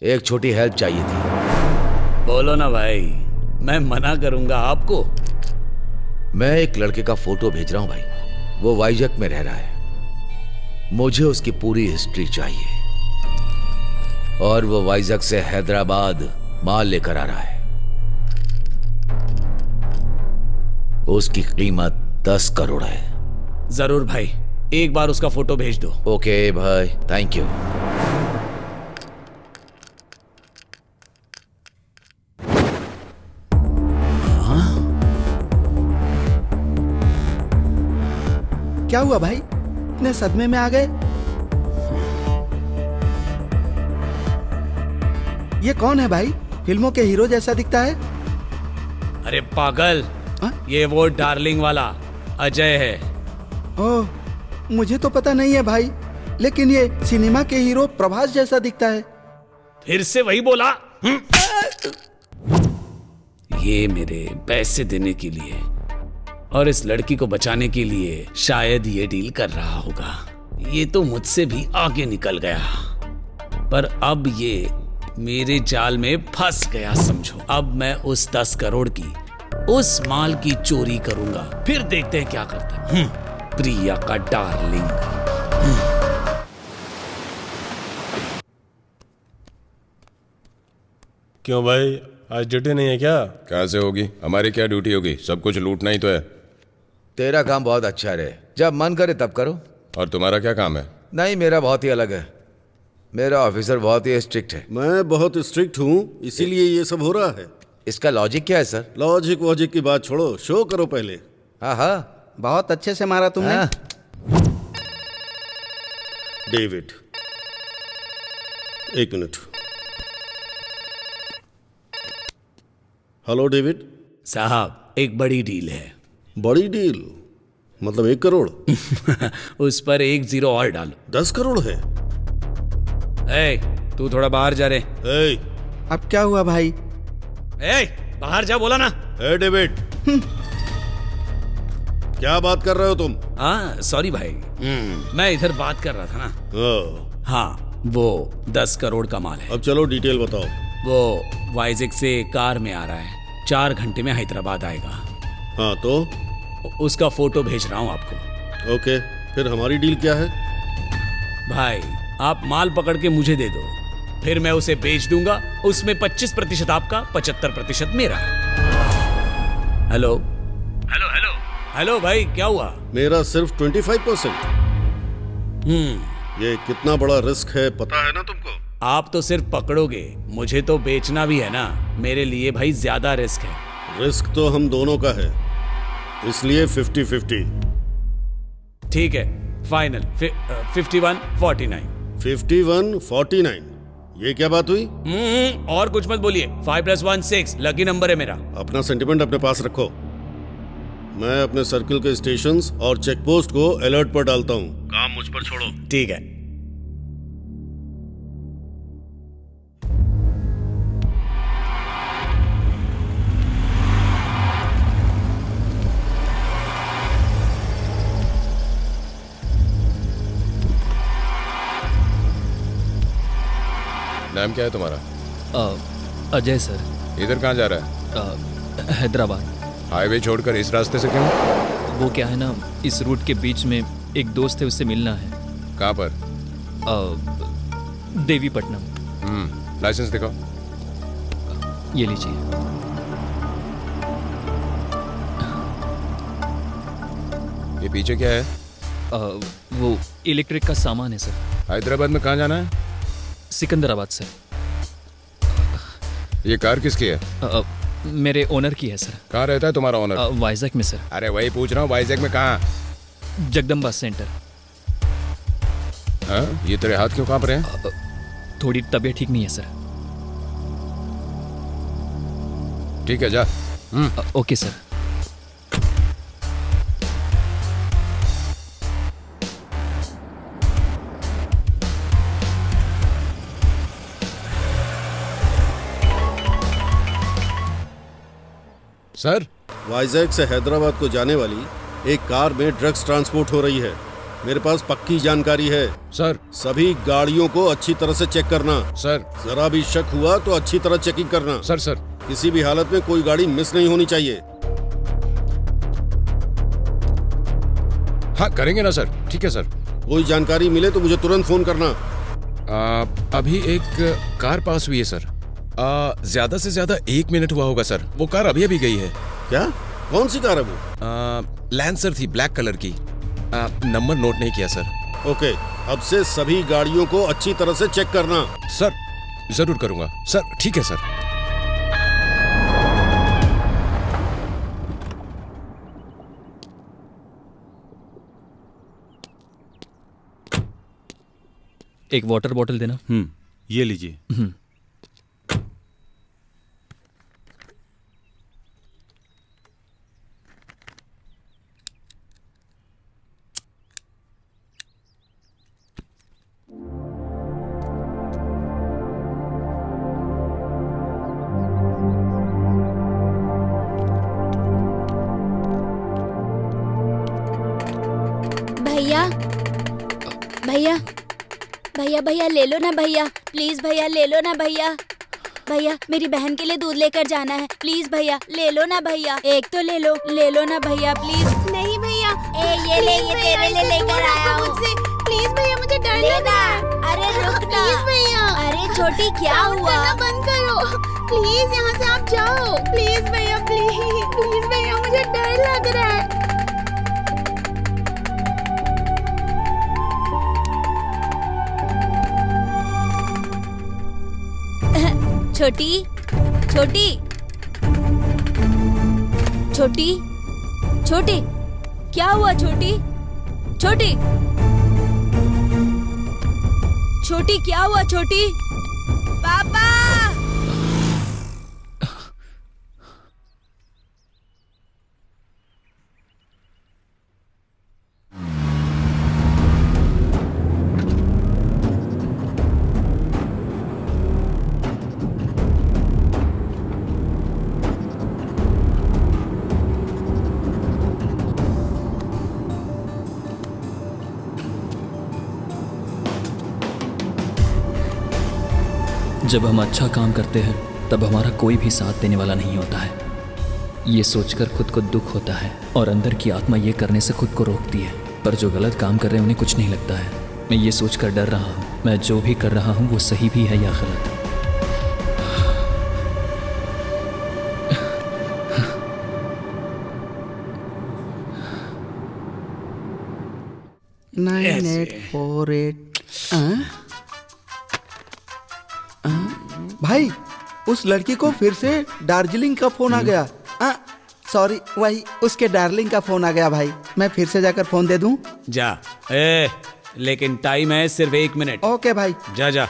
एक छोटी हेल्प चाहिए थी। बोलो ना भाई, मैं मना करूंगा आपको? मैं एक लड़के का फोटो भेज रहा हूं भाई, वो वाइजैक में रह रहा है। मुझे उसकी पूरी हिस्ट्री चाहिए और वो वाइजैक से हैदराबाद माल लेकर आ रहा है। उसकी कीमत 10 करोड़ है। जरूर भाई, एक बार उसका फोटो भेज दो। ओके भाई, थैंक यू। क्या हुआ भाई, इतने सदमे में आ गए? ये कौन है भाई? फिल्मों के हीरो जैसा दिखता है। अरे पागल, ये वो डार्लिंग वाला अजय है। ओह, मुझे तो पता नहीं है भाई, लेकिन ये सिनेमा के हीरो प्रभास जैसा दिखता है। फिर से वही बोला? ये मेरे पैसे देने के लिए और इस लड़की को बचाने के लिए शायद ये डील कर रहा होगा। ये तो मुझसे भी आगे निकल गया, पर अब ये मेरे जाल में फंस गया समझो। अब मैं उस 10 करोड़ की, उस माल की चोरी करूंगा, फिर देखते हैं क्या करता है। प्रिया का डार्लिंग। क्यों भाई, आज ड्यूटी नहीं है क्या? कहाँ से होगी, हमारी क्या ड्यूटी होगी? सब कुछ लूटना ही तो है। तेरा काम बहुत अच्छा रहे, जब मन करे तब करो। और तुम्हारा क्या काम है? नहीं, मेरा बहुत ही अलग है। मेरा ऑफिसर बहुत ही स्ट्रिक्ट है। मैं बहुत स्ट्रिक्ट हूँ, इसीलिए ये सब हो रहा है। इसका लॉजिक क्या है सर? लॉजिक वॉजिक की बात छोड़ो, शो करो पहले। हाँ हाँ, बहुत अच्छे से मारा तुमने। हाँ। Hello David. साहब एक बड़ी डील है। बड़ी डील मतलब 1 करोड़? उस पर 1 0 और डालो। 10 करोड़ है। ए, तू थोड़ा बाहर जा रे। ए, अब क्या हुआ भाई? ए, बाहर जा बोला ना। ए डेविड, क्या बात कर रहे हो तुम? हाँ सॉरी भाई, मैं इधर बात कर रहा था ना। हाँ वो 10 करोड़ का माल है। अब चलो डिटेल बताओ। वो वाइजैक से कार में आ रहा है, 4 घंटे में हैदराबाद आएगा। हाँ तो उसका फोटो भेज रहा हूँ आपको। ओके, फिर हमारी डील क्या है? भाई आप माल पकड़ के मुझे दे दो, फिर मैं उसे बेच दूंगा। उसमें 25% आपका, 75% मेरा। हेलो हेलो हेलो हेलो भाई, क्या हुआ? मेरा सिर्फ 25%। ये कितना बड़ा रिस्क है पता है ना तुमको? आप तो सिर्फ पकड़ोगे, मुझे तो बेचना भी है ना। मेरे लिए भाई ज्यादा रिस्क है। रिस्क तो हम दोनों का है, इसलिए 50-50। ठीक है, फाइनल 51-49। 51-49, ये क्या बात हुई? और कुछ मत बोलिए। 5 + 1 6 लकी नंबर है मेरा। अपना सेंटिमेंट अपने पास रखो। मैं अपने सर्किल के स्टेशंस और चेक पोस्ट को अलर्ट पर डालता हूँ। काम मुझ पर छोड़ो। ठीक है। नाम क्या है तुम्हारा? अजय सर। इधर कहाँ जा रहा है? हैदराबाद। हाईवे छोड़कर इस रास्ते से क्यों? वो क्या है ना, इस रूट के बीच में एक दोस्त है, उससे मिलना है। कहाँ पर? देवीपट्टनम। लाइसेंस दिखाओ। ये लीजिए। ये पीछे क्या है? वो इलेक्ट्रिक का सामान है सर। हैदराबाद में कहाँ जाना है? सिकंदराबाद सर। ये कार किसकी है? मेरे ओनर की है सर। कहाँ रहता है तुम्हारा ओनर? वाइजैक में सर। अरे वही पूछ रहा हूँ, वाइजैक में कहाँ? जगदम्बा सेंटर। हाँ, ये तेरे हाथ क्यों कांप रहे हैं? थोड़ी तबीयत ठीक नहीं है सर। ठीक है जा। Okay sir. सर, वाइजैक से हैदराबाद को जाने वाली एक कार में ड्रग्स ट्रांसपोर्ट हो रही है। मेरे पास पक्की जानकारी है। सर, सभी गाड़ियों को अच्छी तरह से चेक करना। सर, जरा भी शक हुआ तो अच्छी तरह चेकिंग करना। सर, किसी भी हालत में कोई गाड़ी मिस नहीं होनी चाहिए। हाँ करेंगे ना सर। ठीक है सर। कोई जानकारी मिले तो मुझे तुरंत फोन करना। अभी एक कार पास हुई है सर। ज्यादा से ज्यादा 1 मिनट हुआ होगा सर। वो कार अभी अभी गई है। क्या? कौन सी कार है वो? लैंसर थी, ब्लैक कलर की। नंबर नोट नहीं किया सर। ओके, अब से सभी गाड़ियों को अच्छी तरह से चेक करना। सर जरूर करूंगा सर। ठीक है सर। एक वाटर बॉटल देना। ये लीजिए। भैया भैया भैया भैया ले लो ना भैया, प्लीज भैया ले लो ना भैया। भैया मेरी बहन के लिए दूध लेकर जाना है, प्लीज भैया ले लो ना भैया। एक तो ले लो ना भैया प्लीज। नहीं भैया, ये ले, ये तेरे लिए लेकर आया हूँ। प्लीज भैया, मुझे डर लग रहा है। अरे रुक ना। प्लीज भैया। अरे छोटी क्या हुआ? बंद करो प्लीज, यहाँ से आप जाओ प्लीज भैया। प्लीज भैया, मुझे डर लग रहा है। छोटी छोटी छोटी छोटी क्या हुआ? छोटी छोटी छोटी क्या हुआ? छोटी पापा जब हम अच्छा काम करते हैं तब हमारा कोई भी साथ देने वाला नहीं होता है। ये सोचकर खुद को दुख होता है और अंदर की आत्मा ये करने से खुद को रोकती है। पर जो गलत काम कर रहे हैं उन्हें कुछ नहीं लगता है। मैं ये सोचकर डर रहा हूँ मैं जो भी कर रहा हूँ वो सही भी है या गलत। नाइन 848। भाई उस लड़की को फिर से दार्जिलिंग का फोन आ गया। सॉरी, वही उसके डार्लिंग का फोन आ गया भाई। मैं फिर से जाकर फोन दे दूं? जा। लेकिन टाइम है सिर्फ 1 मिनट। ओके भाई। जा जा।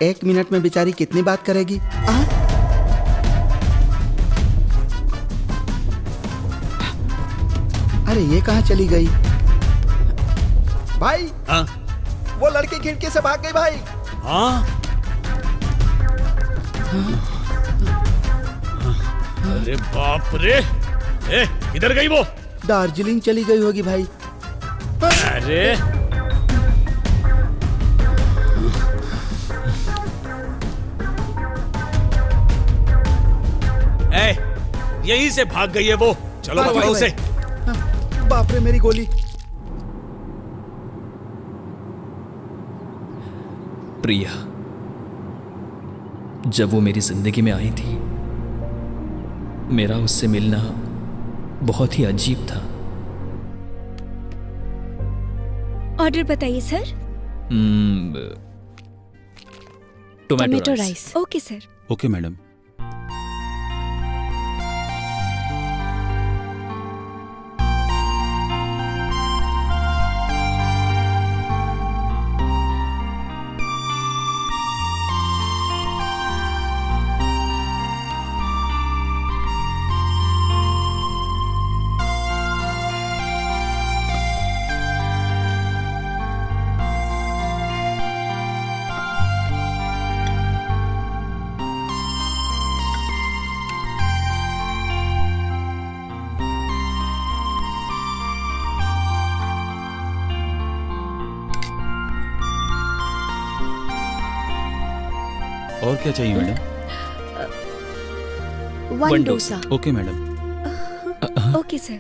1 मिनट में बेचारी कितनी बात करेगी? अरे ये कहाँ चली गई? भाई वो लड़की खिड़की से भाग गई भाई। अरे बाप रे, किधर गई वो? दार्जिलिंग चली गई होगी भाई। अरे यहीं से भाग गई है वो। चलो पकड़ो उसे। बाप रे मेरी गोली। प्रिया, जब वो मेरी जिंदगी में आई थी मेरा उससे मिलना बहुत ही अजीब था। ऑर्डर बताइए sir. Tomato rice. Okay sir. Okay madam. और क्या चाहिए madam? 1 dosa. Okay madam. Okay sir.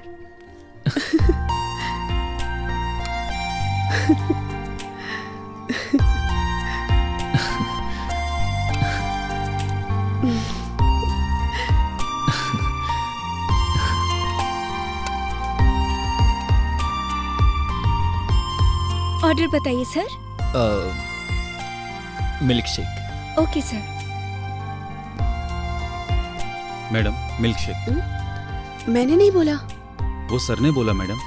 Order बताइए sir. Milk shake. Okay sir. Madam milk shake. मैंने नहीं बोला। वो सर ने बोला मैडम।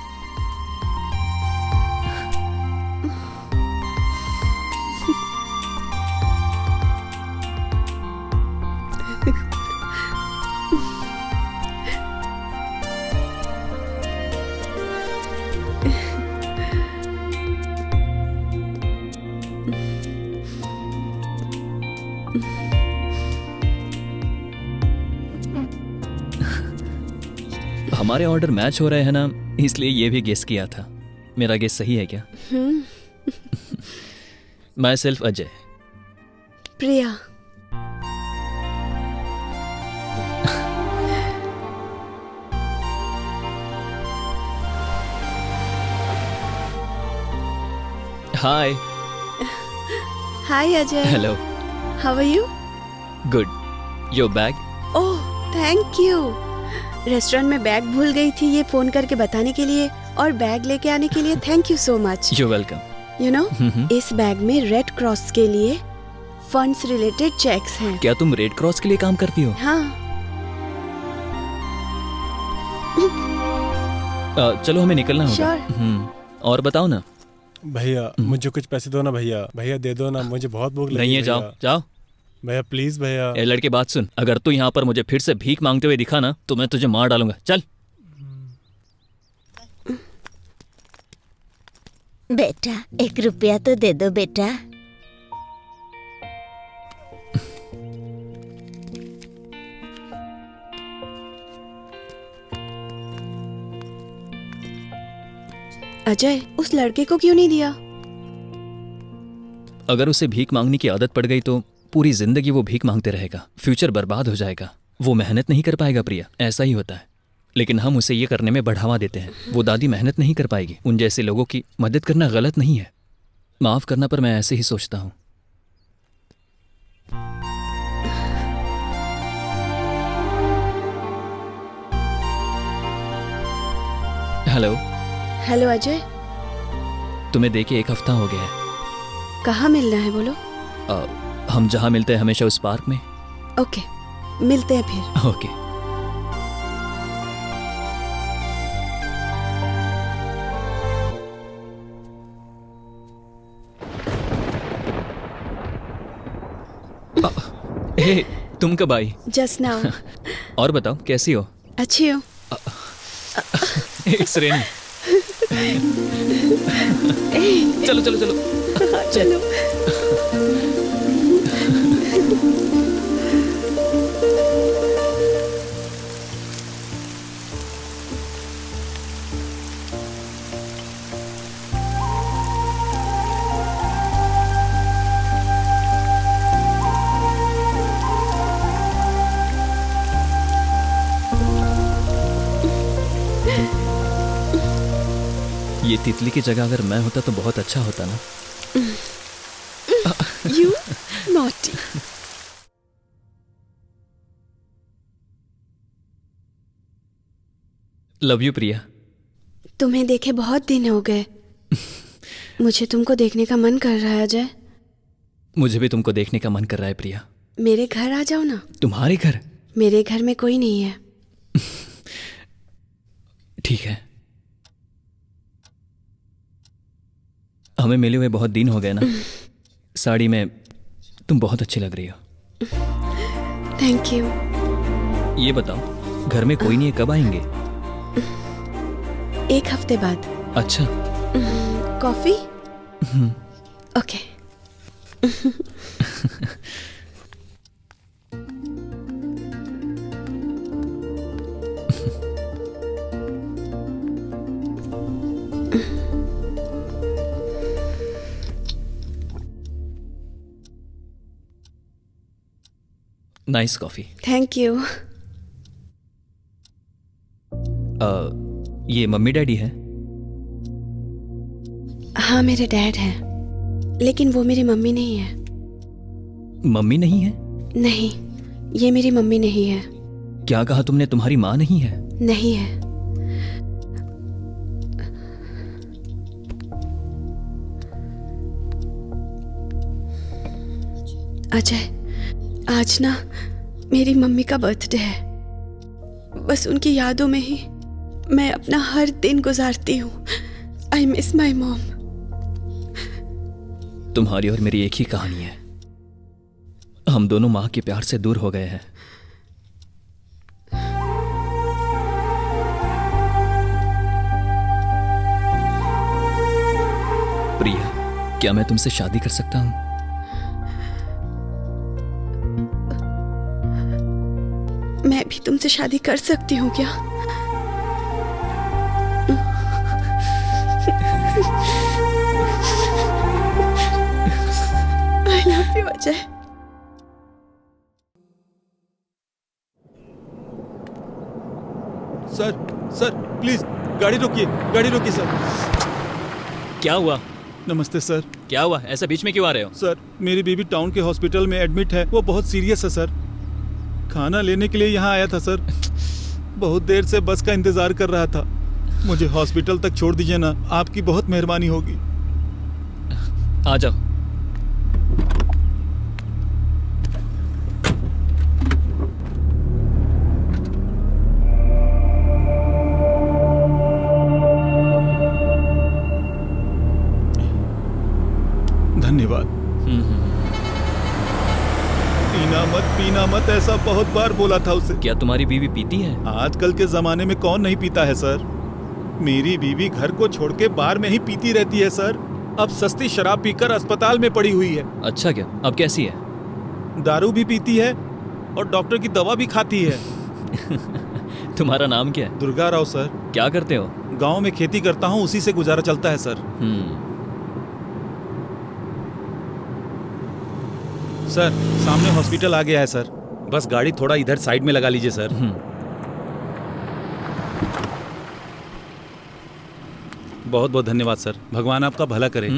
हमारे ऑर्डर मैच हो रहे हैं ना, इसलिए ये भी गेस किया था। मेरा गेस सही है क्या? Myself Ajay. Priya. Hi. Hi Ajay. Hello. How are you? Good. Your bag? Oh thank you. Restaurant में बैग भूल गई थी ये फोन करके बताने के लिए, और बैग लेके आने के लिए thank you so much. You welcome. You know इस बैग में रेड क्रॉस के लिए फंड्स रिलेटेड चेक्स हैं। क्या तुम रेड क्रॉस के लिए काम करती हो? हाँ। चलो हमें निकलना होगा। Sure. और बताओ ना। भैया मुझे कुछ पैसे दो ना भैया। भैया दे दो ना, मुझे बहुत भूख लगी। नहीं है, जाओ जाओ। भैया प्लीज भैया। ए लड़के बात सुन, अगर तू यहाँ पर मुझे फिर से भीख मांगते हुए दिखा ना तो मैं तुझे मार डालूंगा। चल। बेटा 1 रुपया तो दे दो बेटा। अजय उस लड़के को क्यों नहीं दिया? अगर उसे भीख मांगने की आदत पड़ गई तो पूरी जिंदगी वो भीख मांगते रहेगा, फ्यूचर बर्बाद हो जाएगा, वो मेहनत नहीं कर पाएगा प्रिया, ऐसा ही होता है। लेकिन हम उसे ये करने में बढ़ावा देते हैं। वो दादी मेहनत नहीं कर पाएगी। उन जैसे लोगों की मदद करना गलत नहीं है। माफ़ करना, पर मैं ऐसे ही सोचता हूँ। हेलो। हेलो अजय। तुम्हें देखे 1 हफ्ता हो गया है। कहाँ मिलना है बोलो? हम जहाँ मिलते हैं हमेशा, उस पार्क में। ओके, मिलते हैं फिर। ओके। हे, तुम कब आई? Just now. और बताओ, कैसी हो? अच्छी हो। श्रेणी। चलो चलो चलो चलो। ये तितली की जगह अगर मैं होता तो बहुत अच्छा होता ना। You naughty। लव यू प्रिया। तुम्हें देखे बहुत दिन हो गए। मुझे तुमको देखने का मन कर रहा है अजय। मुझे भी तुमको देखने का मन कर रहा है प्रिया। मेरे घर आ जाओ ना। तुम्हारे घर? मेरे घर में कोई नहीं है। ठीक है। हमें मिले हुए बहुत दिन हो गए ना। साड़ी में तुम बहुत अच्छी लग रही हो। Thank you. ये बताओ, घर में कोई नहीं है, कब आएंगे? 1 हफ्ते बाद। अच्छा। Coffee? Okay. Nice coffee. Thank you. ये मम्मी डैडी है? हाँ, मेरे डैड हैं, लेकिन वो मेरी मम्मी नहीं है। मम्मी नहीं है? नहीं, ये मेरी मम्मी नहीं है। क्या कहा तुमने? तुम्हारी माँ नहीं है? नहीं है। अजय, आज ना मेरी मम्मी का बर्थडे है। बस उनकी यादों में ही मैं अपना हर दिन गुजारती हूँ। I miss my mom. तुम्हारी और मेरी एक ही कहानी है। हम दोनों माँ के प्यार से दूर हो गए हैं। प्रिया, क्या मैं तुमसे शादी कर सकता हूँ? मैं भी तुमसे शादी कर सकती हूँ क्या? I love you, Ajay. Sir please गाड़ी रोकिए सर। क्या हुआ? नमस्ते सर। क्या हुआ? ऐसा बीच में क्यों आ रहे हो? सर, मेरी बीवी टाउन के हॉस्पिटल में एडमिट है। वो बहुत सीरियस है सर। खाना लेने के लिए यहाँ आया था सर। बहुत देर से बस का इंतजार कर रहा था। मुझे हॉस्पिटल तक छोड़ दीजिए ना, आपकी बहुत मेहरबानी होगी। आ जाओ। धन्यवाद। पीना मत ऐसा बहुत बार बोला था उसे। क्या तुम्हारी बीवी पीती है? आजकल के जमाने में कौन नहीं पीता है सर। मेरी बीवी घर को छोड़ के बार में ही पीती रहती है सर। अब सस्ती शराब पीकर अस्पताल में पड़ी हुई है। अच्छा, क्या अब कैसी है? दारू भी पीती है और डॉक्टर की दवा भी खाती है। तुम्हारा नाम क्या है? दुर्गा राव सर। क्या करते हो? गांव में खेती करता हूँ, उसी से गुजारा चलता है सर। सर सामने हॉस्पिटल आ गया है सर, बस गाड़ी थोड़ा इधर साइड में लगा लीजिए सर। बहुत बहुत धन्यवाद सर, भगवान आपका भला करे।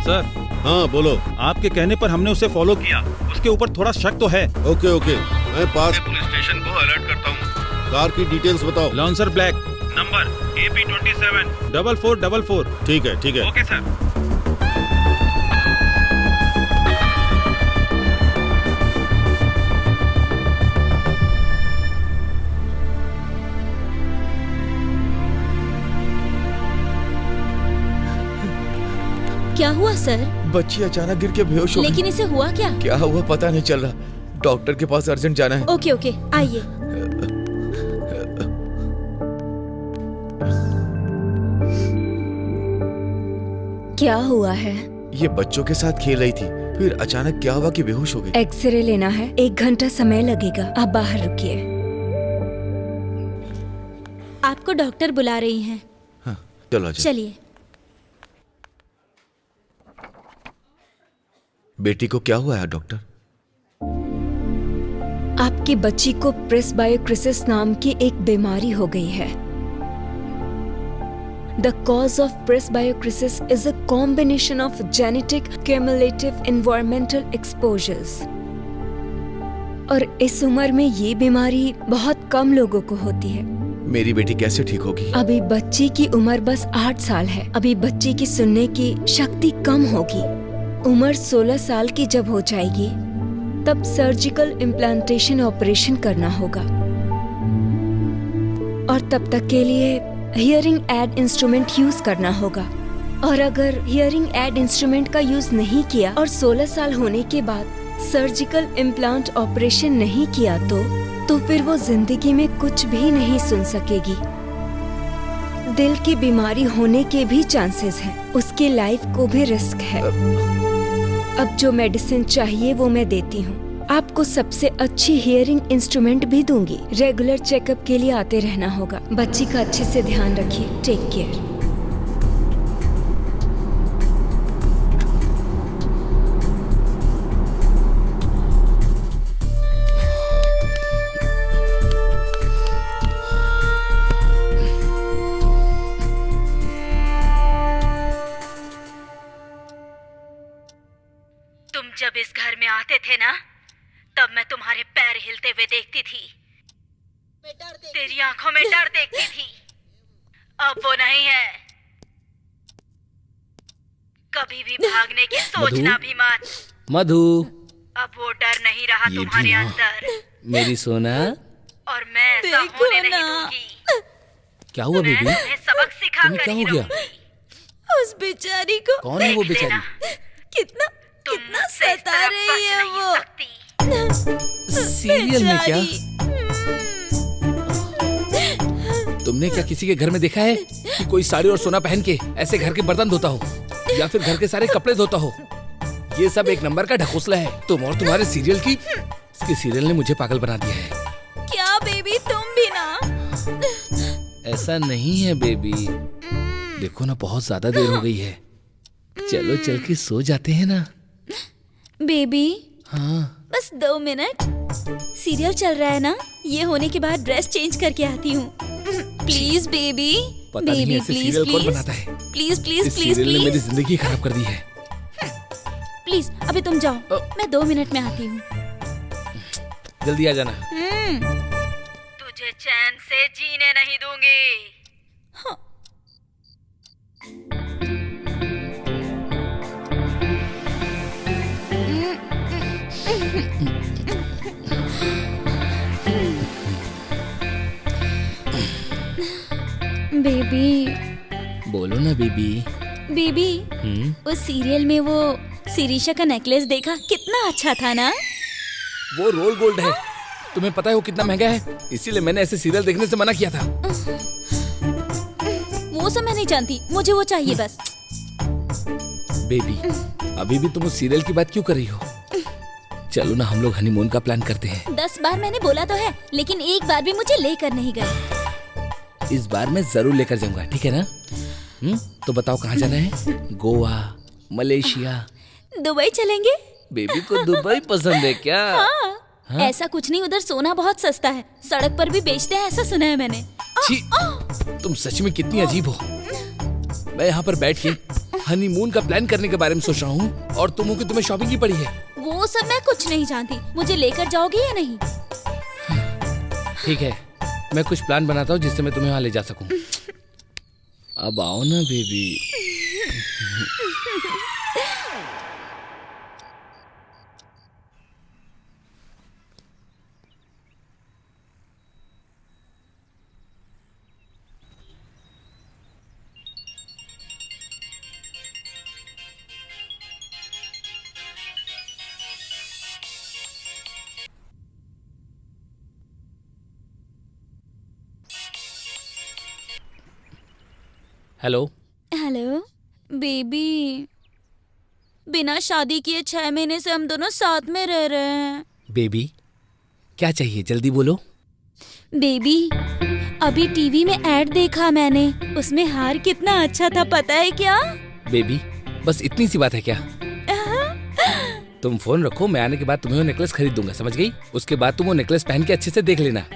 सर। हाँ बोलो। आपके कहने पर हमने उसे फॉलो किया, उसके ऊपर थोड़ा शक तो है। ओके ओके, मैं पास पुलिस स्टेशन को अलर्ट करता हूँ। कार की डिटेल्स बताओ। लॉन्सर ब्लैक, नंबर AP27 4444। ठीक है ठीक है। Okay sir. क्या हुआ सर? बच्ची अचानक गिर के बेहोश हो गई। लेकिन इसे हुआ क्या? क्या हुआ पता नहीं चल रहा, डॉक्टर के पास अर्जेंट जाना है। ओके ओके आइए। क्या हुआ है? ये बच्चों के साथ खेल रही थी, फिर अचानक क्या हुआ कि बेहोश हो गई। एक्सरे लेना है, 1 घंटा समय लगेगा, आप बाहर रुकिए। आपको डॉक्टर बुला रही हैं। हाँ, चलो आजा। चलिए। बेटी को क्या हुआ है डॉक्टर? आपकी बच्ची को प्रेसबायोक्रिसिस नाम की एक बीमारी हो गई है। The cause of presbyocrasis is a combination of genetic, cumulative, environmental exposures. और इस उम्र में ये बीमारी बहुत कम लोगों को होती है। मेरी बेटी कैसे ठीक होगी? अभी बच्ची की उम्र बस 8 साल है। अभी बच्ची की सुनने की शक्ति कम होगी। उम्र 16 साल की जब हो जाएगी, तब सर्जिकल इम्प्लांटेशन ऑपरेशन करना होगा। और तब तक के लिए हियरिंग एड इंस्ट्रूमेंट यूज करना होगा। और अगर हियरिंग एड इंस्ट्रूमेंट का यूज नहीं किया और 16 साल होने के बाद सर्जिकल इम्प्लांट ऑपरेशन नहीं किया तो फिर वो जिंदगी में कुछ भी नहीं सुन सकेगी। दिल की बीमारी होने के भी चांसेस हैं। उसकी लाइफ को भी रिस्क है। अब जो मेडिसिन चाहिए वो मैं देती हूँ। आपको सबसे अच्छी हियरिंग इंस्ट्रूमेंट भी दूंगी। रेगुलर चेकअप के लिए आते रहना होगा। बच्ची का अच्छे से ध्यान रखिए। Take care. तुम जब इस घर में आते थे ना, तब मैं तुम्हारे पैर हिलते हुए देखती थी। तेरी आंखों में डर देखती थी। अब वो नहीं है। कभी भी भागने की सोचना भी मत। मधु, अब वो डर नहीं रहा तुम्हारे अंदर। मेरी सोना। और मैं ऐसा होने नहीं दूंगी। क्या हुआ बेबी? मैं तुम्हें सबक सिखा कर क्या ही हो गया? रहूंगी। उस बेचारी को कौन है वो बेचारी? कितना सता रही है वो। सीरियल में क्या? तुमने क्या किसी के घर में देखा है कि कोई साड़ी और सोना पहन के ऐसे घर के बर्तन धोता हो या फिर घर के सारे कपड़े धोता हो? ये सब एक नंबर का ढकोसला है। तुम और तुम्हारे सीरियल की। इसके सीरियल ने मुझे पागल बना दिया है। क्या बेबी, तुम भी ना? ऐसा नहीं है बेबी। देखो ना, बहुत ज्यादा देर हो गई है। चलो चल के सो जाते हैं ना। बेबी। हाँ। बस 2 मिनट। सीरियल चल रहा है ना, ये होने के बाद ड्रेस चेंज करके आती हूँ। Please baby. पता नहीं ऐसे सीरियल कौन बनाता है। प्लीज प्लीज इस प्लीज सीरियल ने मेरी प्लीज जिंदगी खराब कर दी है। प्लीज अभी तुम जाओ, मैं 2 मिनट में आती हूँ। जल्दी आ जाना। तुझे चैन से जीने नहीं दूंगी। बेबी। बोलो ना बेबी। बेबी, उस सीरियल में वो शिरीषा का नेकलेस देखा, कितना अच्छा था ना? वो रोल गोल्ड है। तुम्हें पता है वो कितना महंगा है? इसीलिए मैंने ऐसे सीरियल देखने से मना किया था। वो सब मैं नहीं जानती, मुझे वो चाहिए बस। बेबी, अभी भी तुम उस सीरियल की बात क्यों कर रही हो? चलो ना हम लोग हनीमून का प्लान करते हैं। 10 बार मैंने बोला तो है, लेकिन एक बार भी मुझे लेकर नहीं गए। इस बार मैं जरूर लेकर जाऊंगा, ठीक है ना? तो बताओ कहाँ जाना है? गोवा, मलेशिया, दुबई चलेंगे? बेबी को दुबई पसंद है क्या? हाँ? ऐसा कुछ नहीं, उधर सोना बहुत सस्ता है, सड़क पर भी बेचते हैं, ऐसा सुना है मैंने। छी, तुम सच में कितनी अजीब हो। मैं यहाँ पर बैठ के हनीमून का प्लान करने के बारे में सोच रहा हूँ और तुम हो कि तुम्हें शॉपिंग की पड़ी है। वो सब मैं कुछ नहीं जानती, मुझे लेकर जाओगे या नहीं? ठीक है, मैं कुछ प्लान बनाता हूँ जिससे मैं तुम्हें वहाँ ले जा सकूँ। अब आओ ना बेबी। हेलो। हेलो बेबी, बिना शादी किए 6 महीने से हम दोनों साथ में रह रहे हैं। बेबी क्या चाहिए, जल्दी बोलो। बेबी, अभी टीवी में ऐड देखा मैंने, उसमें हार कितना अच्छा था पता है क्या? बेबी बस इतनी सी बात है क्या? तुम फोन रखो, मैं आने के बाद तुम्हें वो नेकलेस खरीद दूंगा, समझ गई? उसके बाद तुम वो नेकलेस पहन के अच्छे से देख लेना।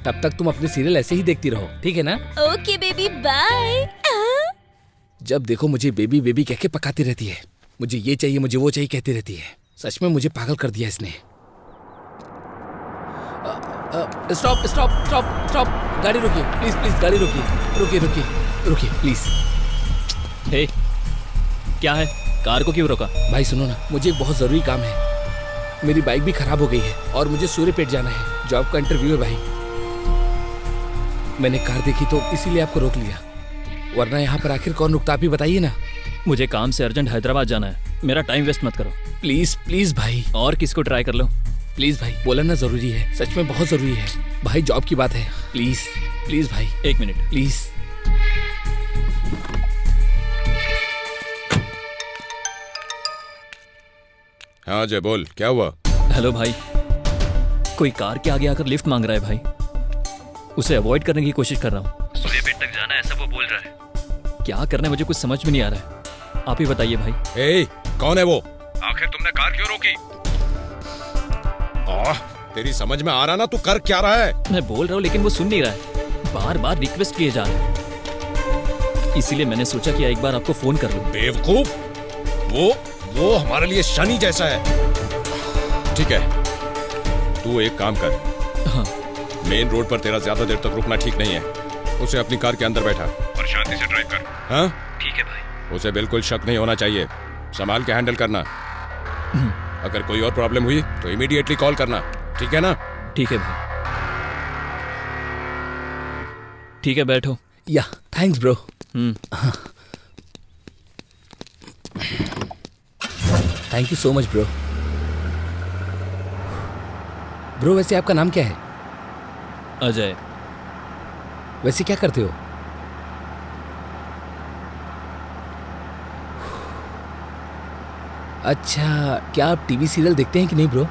तब तक तुम अपने सीरियल ऐसे ही देखती रहो, ठीक है ना? Okay baby, bye. जब देखो मुझे बेबी बेबी कह के पकाती रहती है, मुझे ये चाहिए मुझे वो चाहिए कहती रहती है। सच में मुझे पागल कर दिया इसने। स्टॉप स्टॉप स्टॉप स्टॉप, गाड़ी रोकिए प्लीज प्लीज, गाड़ी रोकिए, रुकिए रुकिए रुकिए प्लीज। हे, क्या है? कार को क्यों रोका? भाई सुनो ना, मुझे एक बहुत जरूरी काम है। मेरी बाइक भी खराब हो गई है और मुझे सूर्यपेट जाना है, जॉब का इंटरव्यू है भाई। मैंने कार देखी तो इसीलिए आपको रोक लिया, वरना यहाँ पर आखिर कौन रुकता, आप ही बताइए ना। मुझे काम से अर्जेंट हैदराबाद जाना है, मेरा टाइम वेस्ट मत करो। प्लीज प्लीज भाई। और किसको ट्राई कर लो? प्लीज भाई, बोला ना जरूरी है, सच में बहुत जरूरी है भाई, जॉब की बात है। प्लीज प्लीज भाई। 1 मिनट प्लीज। हाँ जय बोल, क्या हुआ? हेलो भाई, कोई कार के आगे आकर लिफ्ट मांग रहा है भाई, उसे अवॉइड करने की कोशिश कर रहा हूँ। सूर्यपेट तक जाना है, ऐसा वो बोल रहा है। क्या करना है मुझे कुछ समझ में नहीं आ रहा है, आप ही बताइए भाई। ए, कौन है वो? आखिर तुमने कार क्यों रोकी? तेरी समझ में आ रहा ना तू कर क्या रहा है? मैं बोल रहा हूँ लेकिन वो सुन नहीं रहा है, बार बार रिक्वेस्ट किए जा रहे हैं, इसीलिए मैंने सोचा कि एक बार आपको फोन कर लूं। बेवकूफ, वो हमारे लिए शनि जैसा है। ठीक है, तू एक काम कर। हाँ। मेन रोड पर तेरा ज्यादा देर तक रुकना ठीक नहीं है, उसे अपनी कार के अंदर बैठा और शांति से ड्राइव कर। हाँ ठीक है भाई। उसे बिल्कुल शक नहीं होना चाहिए, संभाल के हैंडल करना। अगर कोई और प्रॉब्लम हुई तो इमीडिएटली कॉल करना, ठीक है ना? ठीक है भाई। ठीक है, बैठो। या thanks bro. Thank you so much bro. Bro वैसे आपका नाम क्या है? अजय। वैसे क्या करते हो? अच्छा, क्या आप टीवी सीरियल देखते हैं कि नहीं ब्रो?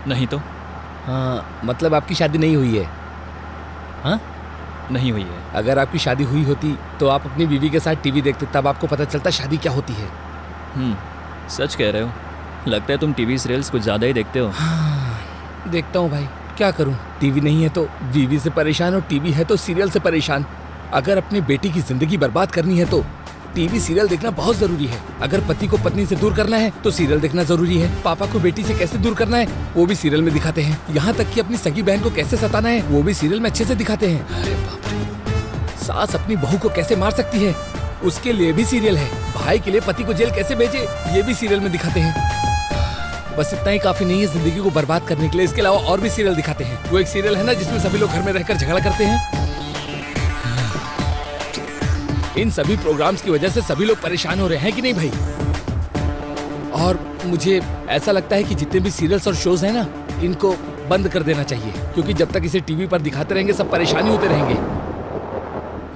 नहीं तो? हाँ, मतलब आपकी शादी नहीं हुई है? हाँ, नहीं हुई है। अगर आपकी शादी हुई होती तो आप अपनी बीवी के साथ टीवी देखते, तब आपको पता चलता शादी क्या होती है। सच कह रहे हो, लगता है तुम टीवी सीरियल्स कुछ ज्यादा ही देखते हो। हाँ, देखता हूँ भाई, क्या करूँ? टीवी नहीं है तो बीवी से परेशान और टीवी है तो सीरियल से परेशान। अगर अपनी बेटी की जिंदगी बर्बाद करनी है तो टीवी सीरियल देखना बहुत जरूरी है। अगर पति को पत्नी से दूर करना है तो सीरियल देखना जरूरी है। पापा को बेटी से कैसे दूर करना है वो भी सीरियल में दिखाते हैं। यहाँ तक कि अपनी सगी बहन को कैसे सताना है वो भी सीरियल में अच्छे से दिखाते हैं। अरे बाप रे, सास अपनी बहू को कैसे मार सकती है उसके लिए भी सीरियल है। भाई के लिए पति को जेल कैसे भेजे ये भी सीरियल में दिखाते हैं। बस इतना ही काफी नहीं है जिंदगी को बर्बाद करने के लिए, इसके अलावा और भी सीरियल दिखाते हैं। वो एक सीरियल है ना जिसमें सभी लोग घर में रहकर झगड़ा करते हैं। इन सभी प्रोग्राम्स की वजह से सभी लोग परेशान हो रहे हैं कि नहीं भाई? और मुझे ऐसा लगता है कि जितने भी सीरियल्स और शोज हैं ना, इनको बंद कर देना चाहिए, क्योंकि जब तक इसे टीवी पर दिखाते रहेंगे सब परेशानी होते रहेंगे।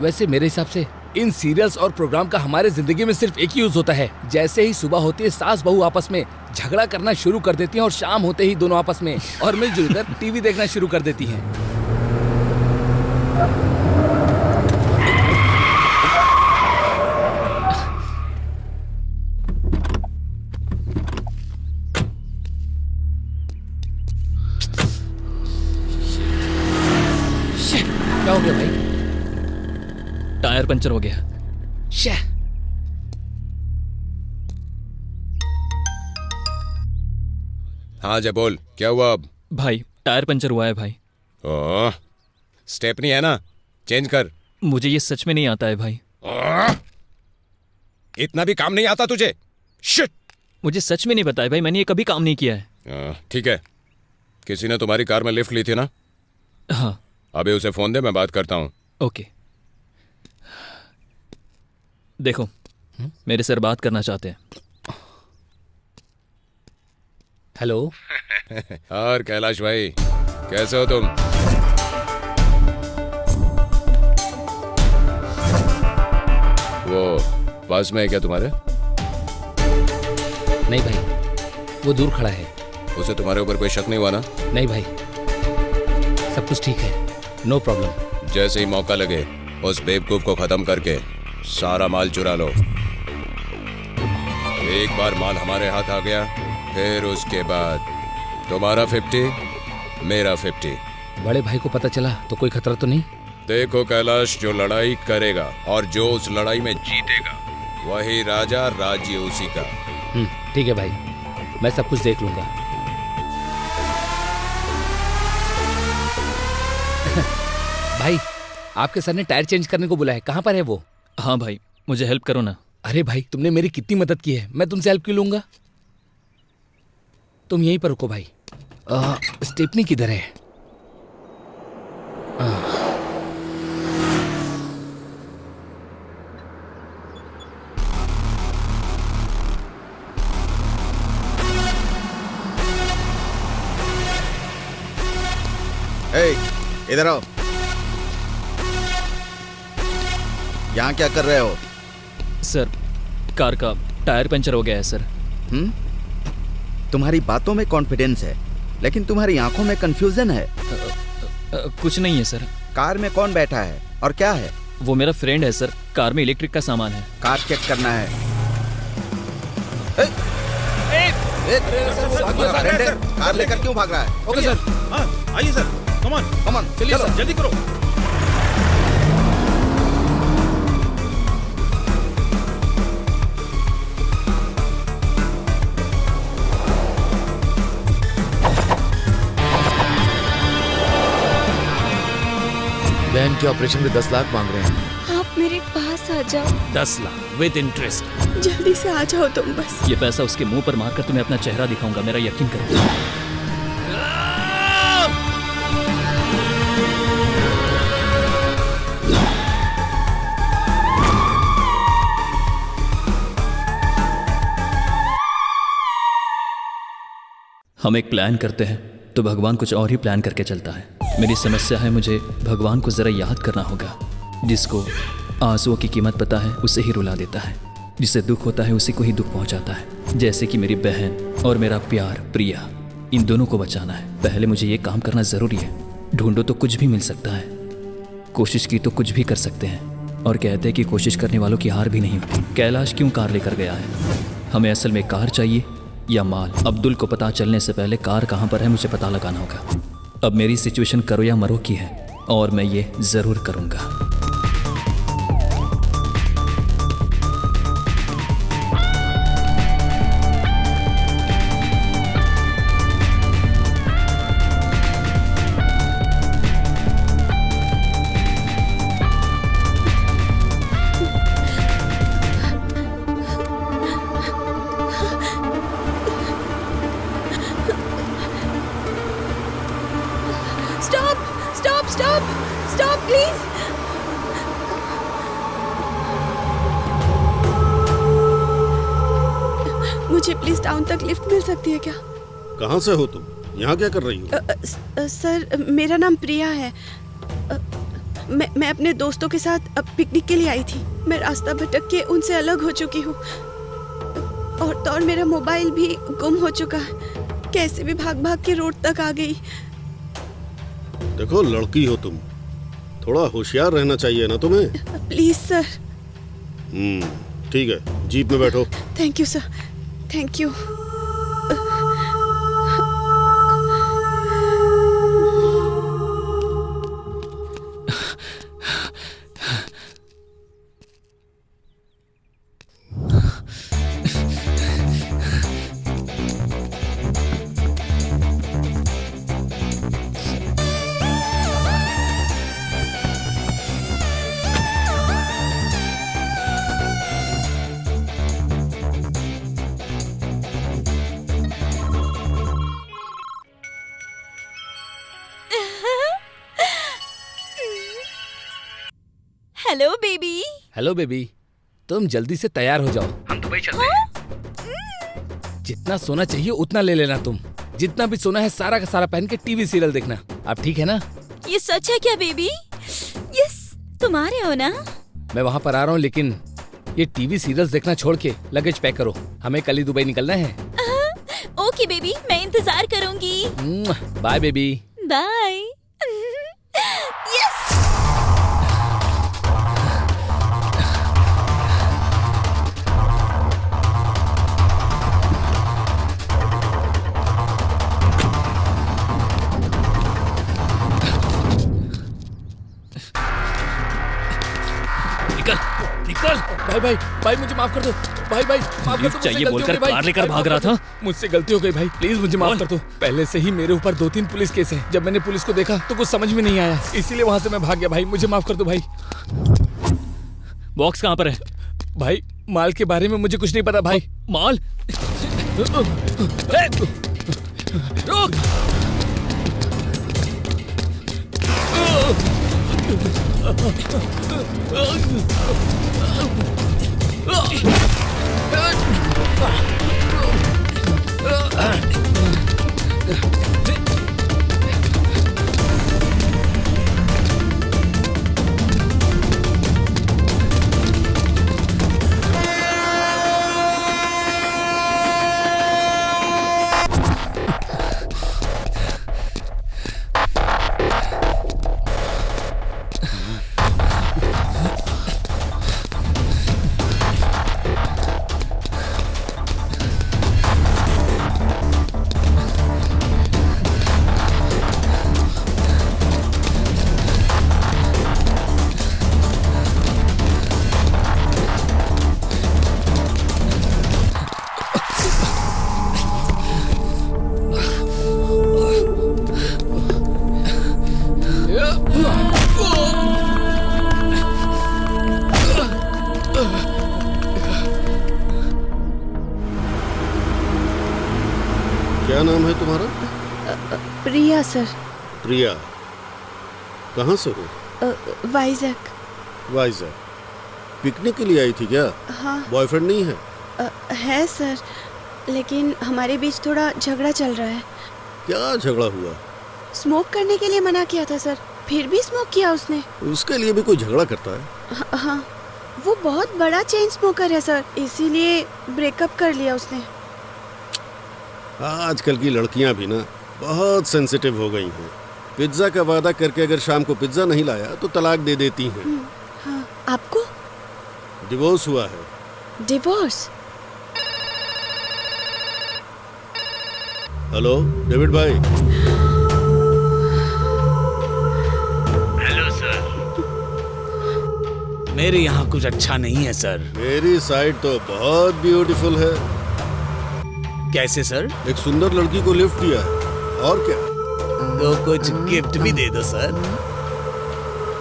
वैसे मेरे हिसाब से इन सीरियल्स और प्रोग्राम का हमारे जिंदगी में सिर्फ एक ही यूज होता है। जैसे ही सुबह होती है सास बहू आपस में झगड़ा करना शुरू कर देती हैं और शाम होते ही दोनों आपस में और मिलजुल कर टीवी देखना शुरू कर देती हैं। क्या हो गया भाई? टायर पंचर हो गया। हाँ जय बोल, क्या हुआ अब? भाई टायर पंचर हुआ है भाई। ओह, स्टेपनी है ना, चेंज कर। मुझे ये सच में नहीं आता है भाई। इतना भी काम नहीं आता तुझे? शिट! मुझे सच में नहीं पता है भाई, मैंने ये कभी काम नहीं किया है। ठीक है, किसी ने तुम्हारी कार में लिफ्ट ली थी ना? हाँ। अभी उसे फोन दे, मैं बात करता हूँ। ओके। देखो, मेरे सर बात करना चाहते हैं। हेलो। और कैलाश भाई, कैसे हो तुम? वो पास में है क्या तुम्हारे? नहीं भाई, वो दूर खड़ा है। उसे तुम्हारे ऊपर कोई शक नहीं हुआ ना? नहीं भाई, सब कुछ ठीक है, नो प्रॉब्लम। जैसे ही मौका लगे उस बेवकूफ को खत्म करके सारा माल चुरा लो। एक बार माल हमारे हाथ आ गया, फिर उसके बाद तुम्हारा 50, मेरा 50। बड़े भाई को पता चला तो कोई खतरा तो नहीं? देखो कैलाश, जो लड़ाई करेगा और जो उस लड़ाई में जीतेगा वही राजा, राज्य उसी का। ठीक है भाई, मैं सब कुछ देख लूंगा। भाई, आपके सर ने टायर चेंज करने को बोला है, कहाँ पर है वो? हाँ भाई, मुझे हेल्प करो ना। अरे भाई, तुमने मेरी कितनी मदद की है, मैं तुमसे हेल्प क्यों लूंगा? तुम यहीं पर रुको भाई। स्टेपनी किधर है? इधर आओ। यहाँ क्या कर रहे हो? सर, कार का टायर पंचर हो गया है सर। तुम्हारी बातों में कॉन्फिडेंस है, लेकिन तुम्हारी आंखों में कंफ्यूजन है। कुछ नहीं है सर। कार में कौन बैठा है और क्या है? वो मेरा फ्रेंड है सर, कार में इलेक्ट्रिक का सामान है। कार चेक करना है। कार लेकर क्यों भाग रहा है? Okay sir. आइए सर, कमान कमान, चलिए सर, जल्दी करो। बहन के ऑपरेशन में 10 लाख मांग रहे हैं। आप मेरे पास आ जाओ। 10 लाख विद इंटरेस्ट। जल्दी से आ जाओ तुम बस। ये पैसा उसके मुंह पर मारकर तुम्हें अपना चेहरा दिखाऊंगा, मेरा यकीन करो। हम एक प्लान करते हैं तो भगवान कुछ और ही प्लान करके चलता है। मेरी समस्या है, मुझे भगवान को जरा याद करना होगा। जिसको आंसुओं की कीमत पता है उसे ही रुला देता है, जिसे दुख होता है उसी को ही दुख पहुंचाता है। जैसे कि मेरी बहन और मेरा प्यार प्रिया, इन दोनों को बचाना है। पहले मुझे ये काम करना जरूरी है। ढूंढो तो कुछ भी मिल सकता है, कोशिश की तो कुछ भी कर सकते हैं। और कहते हैं कि कोशिश करने वालों की हार भी नहीं होती। कैलाश क्यों कार लेकर गया है? हमें असल में कार चाहिए या माल? अब्दुल को पता चलने से पहले कार कहाँ पर है मुझे पता लगाना होगा। अब मेरी सिचुएशन करो या मरो की है, और मैं ये जरूर करूँगा। Stop please. मुझे प्लीज टाउन तक लिफ्ट मिल सकती है क्या? कहाँ से हो तुम? यहाँ क्या कर रही हो? सर, मेरा नाम प्रिया है। मैं अपने दोस्तों के साथ पिकनिक के लिए आई थी। मैं रास्ता भटक के उनसे अलग हो चुकी हूँ और तो और मेरा मोबाइल भी गुम हो चुका है। कैसे भी भाग भाग के रोड तक आ गई। देखो लड़की हो तुम, थोड़ा होशियार रहना चाहिए ना तुम्हें। Please sir. ठीक है, जीप में बैठो। Thank you sir, thank you. Hello baby. Hello baby, तुम जल्दी से तैयार हो जाओ, हम दुबई चलते हैं। जितना सोना चाहिए उतना ले लेना तुम। जितना भी सोना है सारा का सारा पहन के टीवी सीरियल देखना। अब ठीक है ना? ये सच है क्या बेबी? यस, तुम आ रहे हो ना? मैं वहाँ पर आ रहा हूँ, लेकिन ये टीवी सीरियल्स देखना छोड़ के लगेज पैक करो, हमें कल ही दुबई निकलना है। ओके बेबी, मैं इंतजार करूंगी। Bye baby. बाय। यस। निकल भाई भाई भाई, मुझे माफ कर दो भाई भाई, माफ कर दो। चाहिए बोलकर कार लेकर भाग रहा था। मुझसे गलती हो गई भाई, प्लीज मुझे माफ कर दो। पहले से ही मेरे ऊपर 2-3 पुलिस केस हैं। जब मैंने पुलिस को देखा तो कुछ समझ में नहीं आया, इसीलिए वहां से मैं भाग गया। भाई मुझे माफ कर दो भाई। बॉक्स कहाँ पर है? भाई माल के बारे में मुझे कुछ नहीं पता भाई। माल? रुक। क्या नाम है तुम्हारा? प्रिया सर। प्रिया, कहाँ से हो? वाइजैक। वाइजैक। पिकनिक के लिए आई थी क्या? हाँ। बॉयफ्रेंड नहीं है? है सर, लेकिन हमारे बीच थोड़ा झगड़ा चल रहा है। क्या झगड़ा हुआ? स्मोक करने के लिए मना किया था सर, फिर भी स्मोक किया उसने। उसके लिए भी कोई झगड़ा करता है? हाँ, वो बहुत बड़ा चेन स्मोकर है सर, इसीलिए ब्रेकअप कर लिया उसने। आजकल की लड़कियां भी ना बहुत सेंसिटिव हो गई हैं। पिज्जा का वादा करके अगर शाम को पिज्जा नहीं लाया तो तलाक दे देती हैं। हाँ, आपको डिवोर्स हुआ है। डिवोर्स? हेलो डेविड भाई। Hello sir. मेरे यहाँ कुछ अच्छा नहीं है सर। मेरी साइड तो बहुत ब्यूटीफुल है। कैसे सर? एक सुंदर लड़की को लिफ्ट किया है, और क्या? तो कुछ गिफ्ट भी दे दो सर।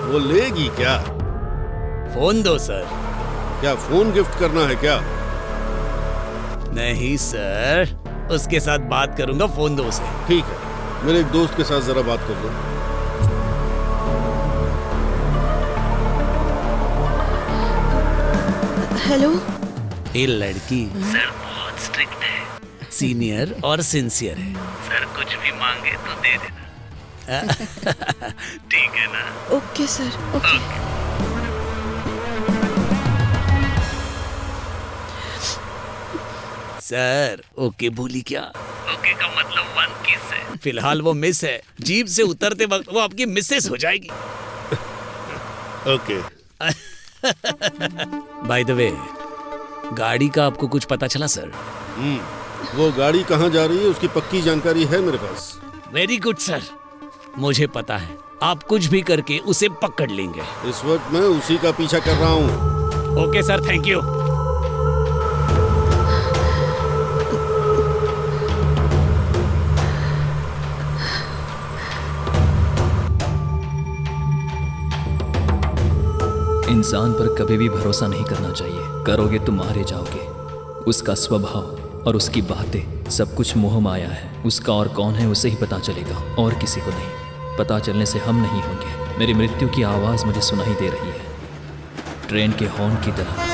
वो लेगी क्या? फोन दो सर। क्या फोन गिफ्ट करना है क्या? नहीं सर, उसके साथ बात करूंगा, फोन दो उसे। ठीक है, मेरे एक दोस्त के साथ जरा बात कर लो। हेलो। ये लड़की सर बहुत स्ट्रिक्ट है, सीनियर और सिंसियर है। सर कुछ भी मांगे तो दे देना। ठीक है ना? Okay sir, okay. Sir okay बोली क्या? ओके का मतलब 1 किस है। फिलहाल वो मिस है, जीप से उतरते वक्त वो आपकी मिसेस हो जाएगी। ओके। बाय द वे, गाड़ी का आपको कुछ पता चला सर? वो गाड़ी कहाँ जा रही है उसकी पक्की जानकारी है मेरे पास। वेरी गुड सर, मुझे पता है आप कुछ भी करके उसे पकड़ लेंगे। इस वक्त मैं उसी का पीछा कर रहा हूँ। Okay sir, thank you. इंसान पर कभी भी भरोसा नहीं करना चाहिए, करोगे तो मारे जाओगे। उसका स्वभाव और उसकी बातें सब कुछ मोह माया है। उसका और कौन है उसे ही पता चलेगा, और किसी को नहीं। पता चलने से हम नहीं होंगे। मेरी मृत्यु की आवाज़ मुझे सुनाई दे रही है, ट्रेन के हॉर्न की तरह।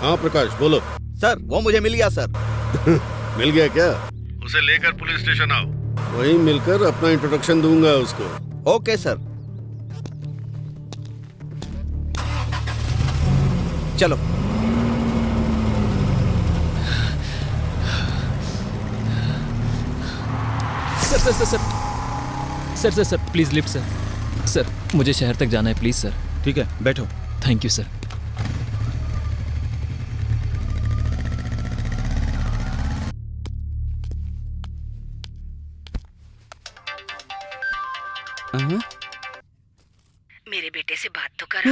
हाँ प्रकाश बोलो। सर वो मुझे मिल गया सर। मिल गया क्या? उसे लेकर पुलिस स्टेशन आओ, वहीं मिलकर अपना इंट्रोडक्शन दूंगा उसको। Okay sir. चलो। Sir sir sir sir sir sir sir please lift sir. Sir मुझे शहर तक जाना है, प्लीज सर। ठीक है, बैठो। Thank you sir. मेरे बेटे से बात तो करो।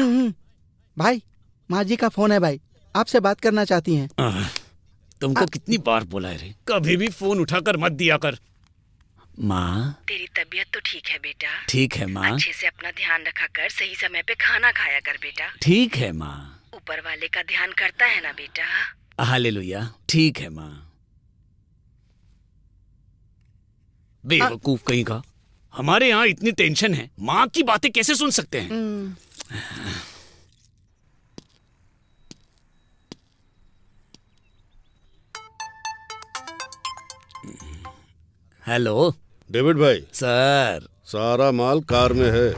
भाई, माँ जी का फोन है भाई, आपसे बात करना चाहती हैं। तुमको कितनी बार बोला है रे, कभी भी फोन उठाकर मत दिया कर। माँ, तेरी तबीयत तो ठीक है बेटा? ठीक है माँ। अच्छे से अपना ध्यान रखा कर, सही समय पे खाना खाया कर बेटा। ठीक है माँ। ऊपर वाले का ध्यान करता है ना बेटा। हालेलुया। ठीक है माँ। बेवकूफ कहीं का, हमारे यहाँ इतनी टेंशन है, माँ की बातें कैसे सुन सकते हैं? हेलो डेविड भाई। सर, सारा माल कार में है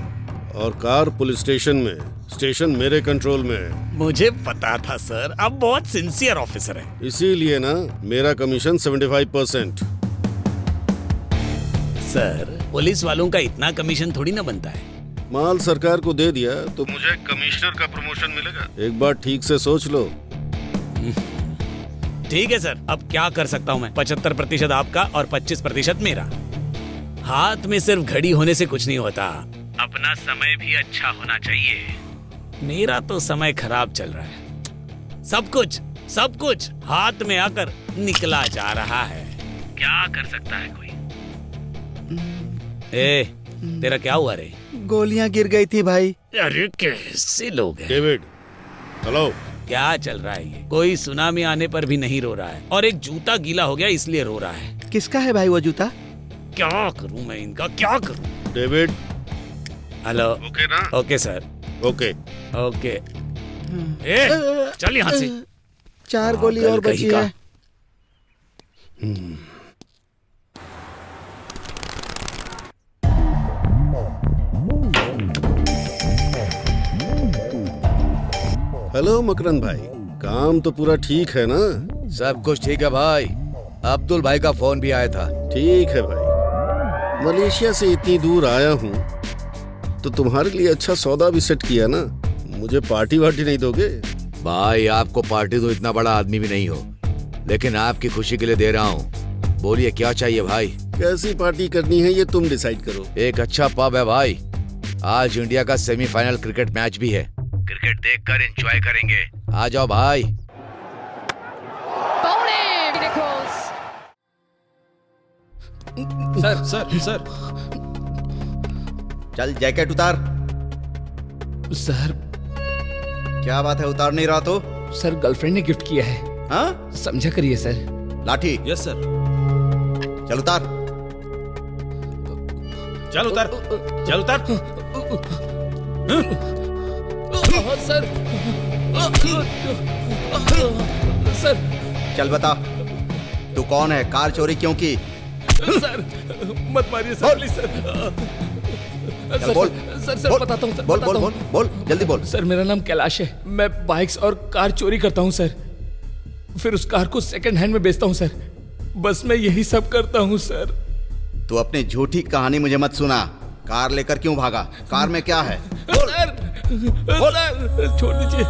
और कार पुलिस स्टेशन में। स्टेशन मेरे कंट्रोल में है। मुझे पता था सर, आप बहुत सिंसियर ऑफिसर हैं। इसीलिए ना मेरा कमीशन 75%। सर, पुलिस वालों का इतना कमीशन थोड़ी ना बनता है। माल सरकार को दे दिया तो मुझे कमिश्नर का प्रमोशन मिलेगा। एक बार ठीक से सोच लो। ठीक है सर, अब क्या कर सकता हूँ मैं? 75% आपका और 25% मेरा। हाथ में सिर्फ घड़ी होने से कुछ नहीं होता, अपना समय भी अच्छा होना चाहिए। मेरा तो समय खराब चल रहा है। सब कुछ हाथ में आकर निकला जा रहा है। क्या कर सकता है कोई? तेरा क्या हुआ रे? गोलियां गिर गई थी भाई। अरे कैसे लोग हैं? David, hello. क्या चल रहा है ये? कोई सुनामी आने पर भी नहीं रो रहा है, और एक जूता गीला हो गया इसलिए रो रहा है। किसका है भाई वो जूता? क्या करूं मैं इनका, क्या करूं? डेविड। हेलो। ओके ना? Okay sir. ओके। ओके। चल यहाँ से। 4 गोली और बची है। हेलो मकरंद भाई, काम तो पूरा ठीक है ना? सब कुछ ठीक है भाई। अब्दुल भाई का फोन भी आया था। ठीक है भाई, मलेशिया से इतनी दूर आया हूँ तो तुम्हारे लिए अच्छा सौदा भी सेट किया ना। मुझे पार्टी वार्टी नहीं दोगे? भाई आपको पार्टी तो इतना बड़ा आदमी भी नहीं हो, लेकिन आपकी खुशी के लिए दे रहा हूँ। बोलिए क्या चाहिए भाई? कैसी पार्टी करनी है ये तुम डिसाइड करो। एक अच्छा पब है भाई, आज इंडिया का सेमीफाइनल क्रिकेट मैच भी है। क्रिकेट देखकर एंजॉय करेंगे। आ जाओ भाई। सर चल जैकेट उतार। सर क्या बात है, उतार नहीं रहा तो? सर गर्लफ्रेंड ने गिफ्ट किया है। हाँ समझा करिए सर। लाठी। Yes sir. चल उतार। चल उतार। चल उतार। सर सर चल बता, तू कौन है? कार चोरी क्यों की? सर मत मारिए सर, प्लीज सर। चल बोल। सर बताता हूँ सर। बोल बोल बोल बोल जल्दी बोल। सर मेरा नाम कैलाश है। मैं बाइक्स और कार चोरी करता हूँ सर, फिर उस कार को सेकंड हैंड में बेचता हूँ सर। बस मैं यही सब करता हूँ सर। तू अपनी झूठी कहानी मुझे मत सुना। कार लेकर क्यों भागा? कार में क्या है? सर सर छोड़ दीजिए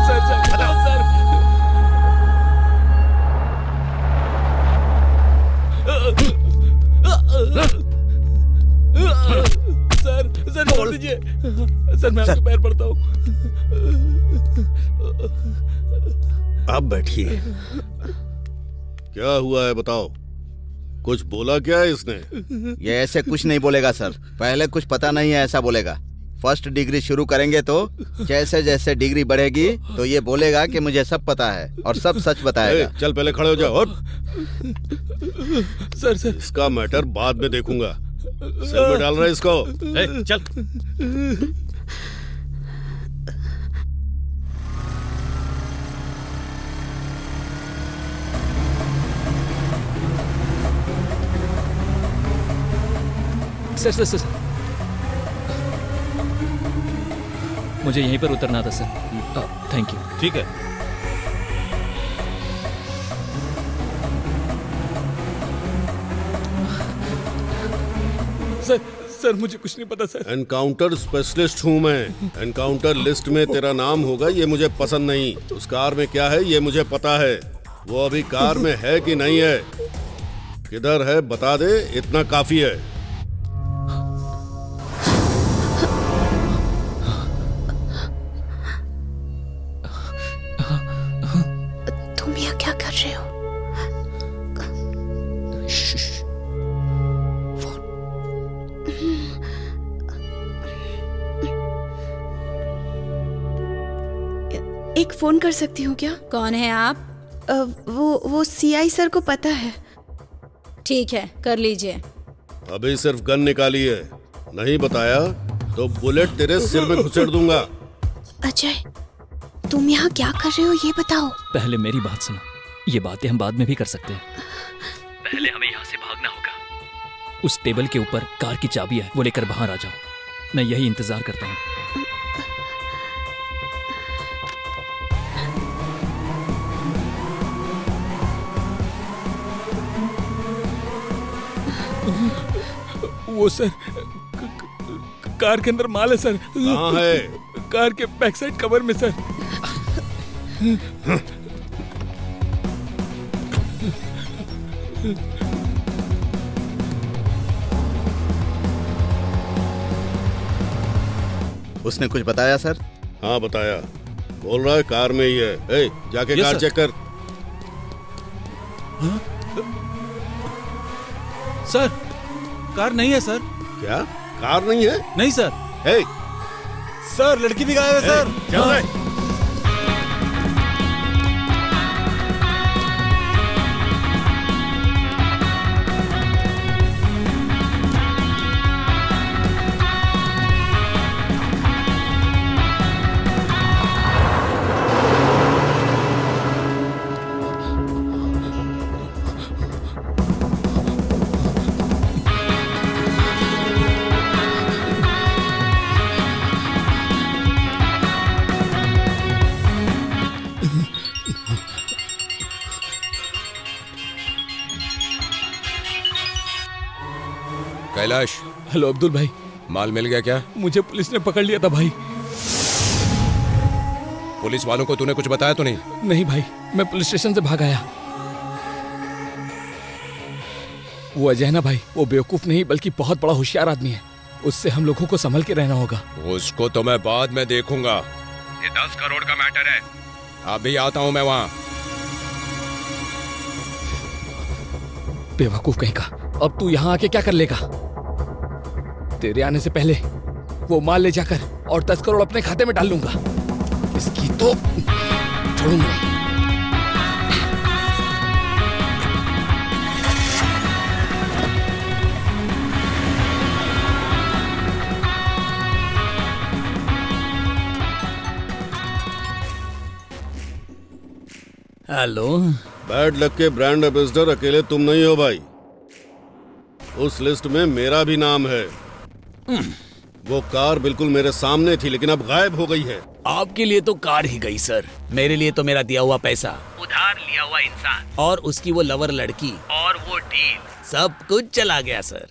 सर। सर बताओ सर। सर छोड़ दीजिए सर, मैं आपके पैर पड़ता हूँ। आप बैठिए। क्या हुआ है बताओ? कुछ बोला क्या है इसने? ये ऐसे कुछ नहीं बोलेगा सर। पहले कुछ पता नहीं है ऐसा बोलेगा। फर्स्ट डिग्री शुरू करेंगे तो जैसे जैसे डिग्री बढ़ेगी तो ये बोलेगा कि मुझे सब पता है और सब सच बताएगा। चल पहले खड़े हो जाओ। और सर इसका मैटर बाद में देखूंगा। सेल में डाल रहा है इसको। चल। सर मुझे यहीं पर उतरना था सर। Thank you. ठीक है। सर मुझे कुछ नहीं पता सर। एनकाउंटर स्पेशलिस्ट हूँ मैं। एनकाउंटर लिस्ट में तेरा नाम होगा ये मुझे पसंद नहीं। उस कार में क्या है ये मुझे पता है। वो अभी कार में है कि नहीं है, किधर है बता दे, इतना काफी है। तुम यहाँ क्या कर रहे हो? एक फोन कर सकती हूँ क्या? कौन है आप? वो सीआई सर को पता है। ठीक है कर लीजिए। अभी सिर्फ गन निकाली है, नहीं बताया तो बुलेट तेरे सिर में घुसेड़ दूंगा। अजय तुम यहाँ क्या कर रहे हो ये बताओ। पहले मेरी बात सुनो, ये बातें हम बाद में भी कर सकते हैं। पहले हमें यहाँ से भागना होगा। उस टेबल के ऊपर कार की चाबी है, वो लेकर बाहर आ जाओ। मैं यही इंतजार करता हूँ। वो सर कार के अंदर माल है सर। कहाँ है? कार के बैक साइड कवर में सर। उसने कुछ बताया सर? हाँ बताया, बोल रहा है कार में ही है। ए, जाके कार चेक कर। सर कार नहीं है सर। क्या कार नहीं है? नहीं सर। सर लड़की भी गायब है सर। चल रहे। कैलाश। हेलो अब्दुल भाई। माल मिल गया क्या? मुझे पुलिस ने पकड़ लिया था भाई। पुलिस वालों को तूने कुछ बताया तो नहीं? नहीं भाई, मैं पुलिस स्टेशन से भाग आया। वो अजय ना भाई, वो बेवकूफ नहीं बल्कि बहुत बड़ा होशियार आदमी है। उससे हम लोगों को संभल के रहना होगा। उसको तो मैं बाद में देखूंगा। ये 10 करोड़ का मैटर है। अभी आता हूं मैं वहां। बेवकूफ कहीं का, अब तू यहाँ आके क्या कर लेगा? तेरे आने से पहले वो माल ले जाकर और 10 करोड़ अपने खाते में डाल लूंगा। इसकी तो छोड़ूंगा नहीं। हेलो। बैड लक के ब्रांड एम्बेसडर अकेले तुम नहीं हो भाई। उस लिस्ट में मेरा भी नाम है। वो कार बिल्कुल मेरे सामने थी लेकिन अब गायब हो गई है। आपके लिए तो कार ही गई सर, मेरे लिए तो मेरा दिया हुआ पैसा, उधार लिया हुआ इंसान और उसकी वो लवर लड़की और वो डील, सब कुछ चला गया सर।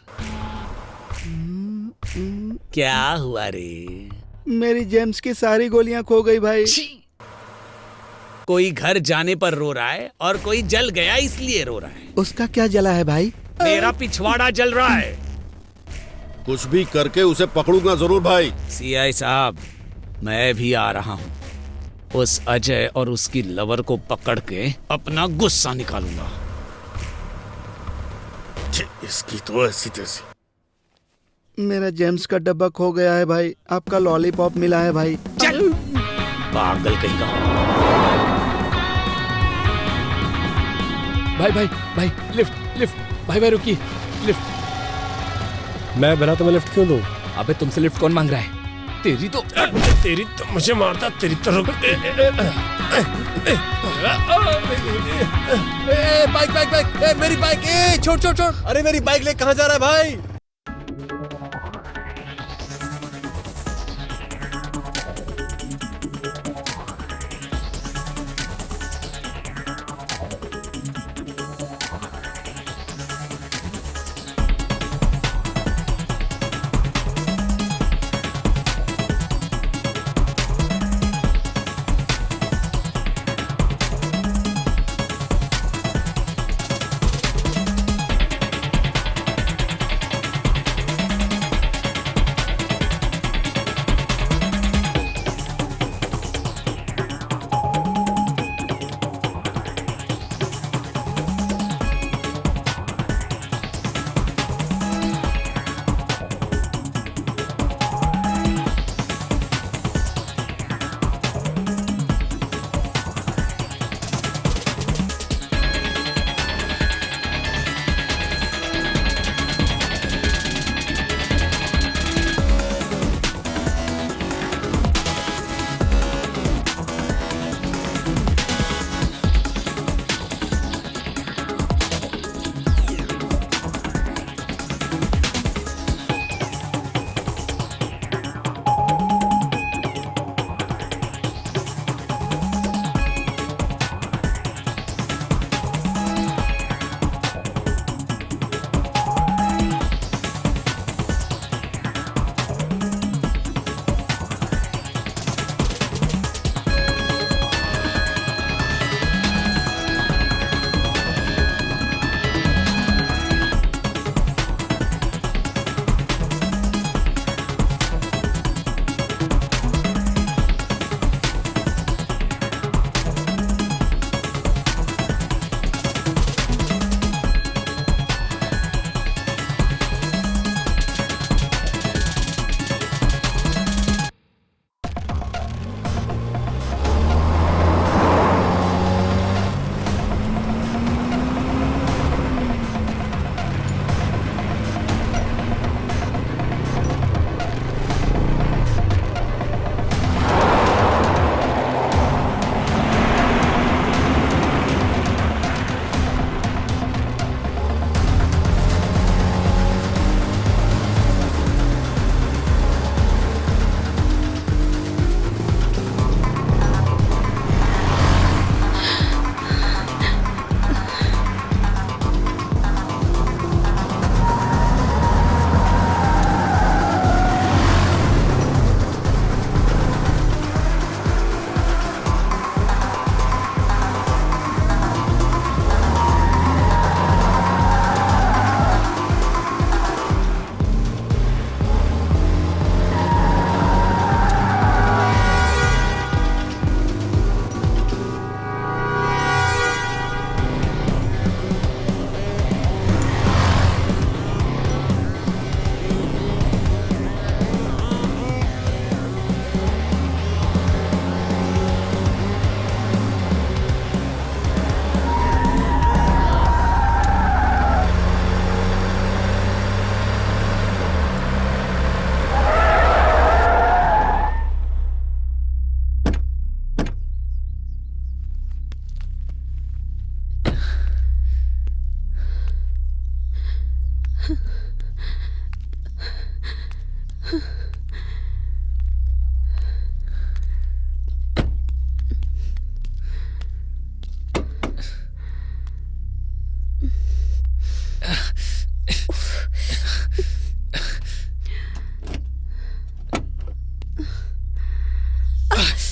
क्या हुआ रे? मेरी जेम्स की सारी गोलियां खो गई भाई। कोई घर जाने पर रो रहा है और कोई जल गया इसलिए रो रहा है। उसका क्या जला है भाई? मेरा पिछवाड़ा जल रहा है। कुछ भी करके उसे पकड़ूंगा जरूर भाई। सीआई साहब, मैं भी आ रहा हूँ। उस अजय और उसकी लवर को पकड़ के अपना गुस्सा निकालूंगा। इसकी तो ऐसी तैसी। मेरा जेम्स का डब्बा खो गया है भाई। आपका लॉलीपॉप मिला है भाई। चल पागल कहीं का। भाई लिफ्ट लिफ्ट। भाई रुकिए, लिफ्ट। मैं बना तो मैं लिफ्ट क्यों दूं? अबे तुमसे लिफ्ट कौन मांग रहा है? तेरी तो मुझे मारता, तेरी तो रुक। बाइक मेरी बाइक। छोड़। अरे मेरी बाइक ले कहाँ जा रहा है भाई?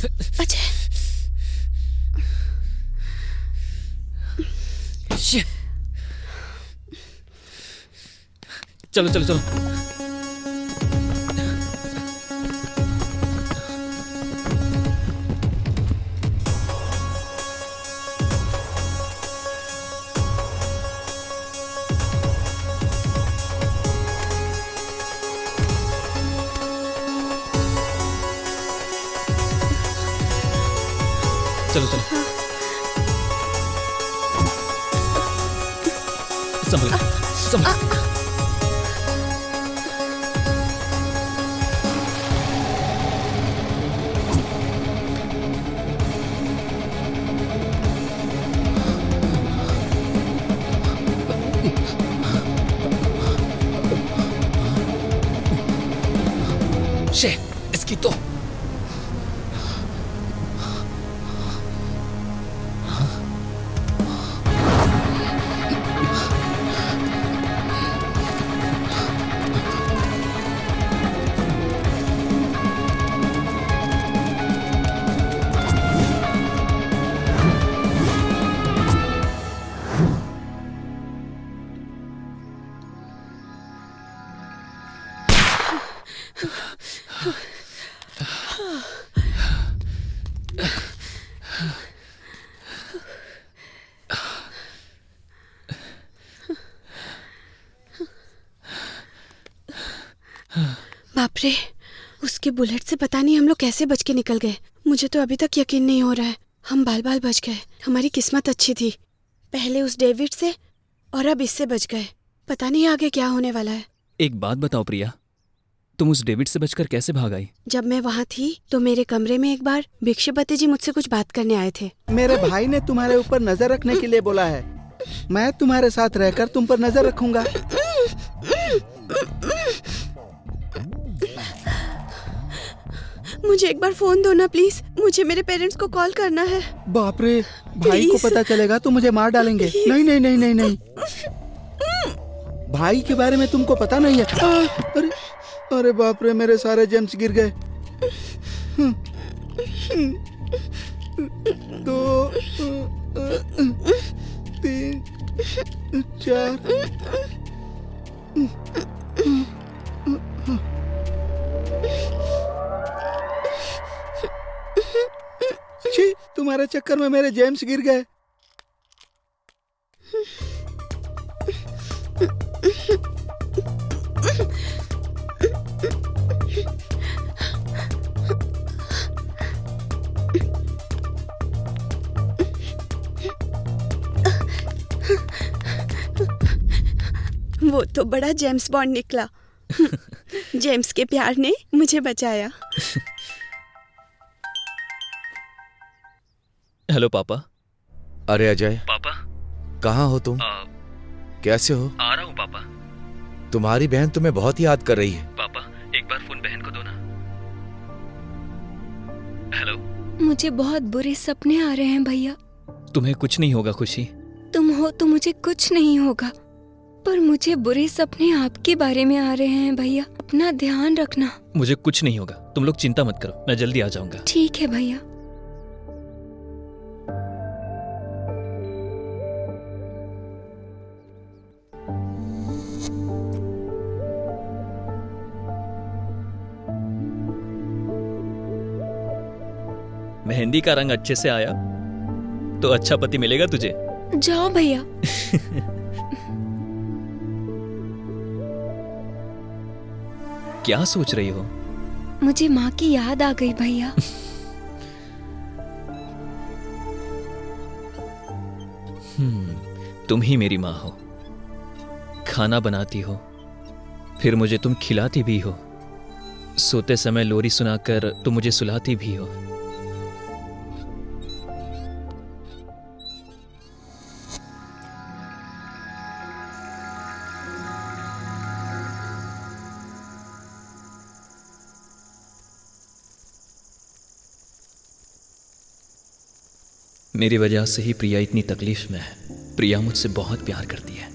अजय चलो चलो चलो। चलो चलो संभल संभल। शे, इसकी तो बाप रे, उसके बुलेट से पता नहीं हम लोग कैसे बच के निकल गए। मुझे तो अभी तक यकीन नहीं हो रहा है हम बाल बाल बच गए। हमारी किस्मत अच्छी थी, पहले उस डेविड से और अब इससे बच गए। पता नहीं आगे क्या होने वाला है। एक बात बताओ प्रिया, तुम उस डेविड से बचकर कैसे भाग आई? जब मैं वहाँ थी तो मेरे कमरे में एक बार भिक्षुपति जी मुझसे कुछ बात करने आए थे। मेरे भाई ने तुम्हारे ऊपर नजर रखने के लिए बोला है। मैं तुम्हारे साथ रहकर तुम पर नजर रखूंगा। मुझे एक बार फोन दो ना प्लीज, मुझे मेरे पेरेंट्स को कॉल करना है। बाप रे, भाई को पता चलेगा तो मुझे मार डालेंगे। नहीं नहीं नहीं नहीं नहीं, भाई के बारे में तुमको पता नहीं है। अरे अरे बाप रे, मेरे सारे जेम्स गिर गए। 2 3 4 छी, तुम्हारे चक्कर में मेरे जेम्स गिर गए। वो तो बड़ा जेम्स बॉन्ड निकला। जेम्स के प्यार ने मुझे बचाया। हेलो पापा। अरे अजय, पापा कहाँ हो तुम? कैसे हो? आ रहा हूँ पापा। तुम्हारी बहन तुम्हें बहुत याद कर रही है। पापा एक बार फोन बहन को दो ना। हेलो। मुझे बहुत बुरे सपने आ रहे हैं भैया। तुम्हें कुछ नहीं होगा खुशी। तुम हो तो मुझे कुछ नहीं होगा, पर मुझे बुरे सपने आपके बारे में आ रहे हैं भैया। अपना ध्यान रखना। मुझे कुछ नहीं होगा, तुम लोग चिंता मत करो, मैं जल्दी आ जाऊंगा। ठीक है भैया। मेहंदी का रंग अच्छे से आया तो अच्छा पति मिलेगा तुझे। जाओ भैया। क्या सोच रही हो? मुझे माँ की याद आ गई भैया। तुम ही मेरी माँ हो। खाना बनाती हो, फिर मुझे तुम खिलाती भी हो। सोते समय लोरी सुनाकर तुम मुझे सुलाती भी हो। मेरी वजह से ही प्रिया इतनी तकलीफ में है। प्रिया मुझसे बहुत प्यार करती है।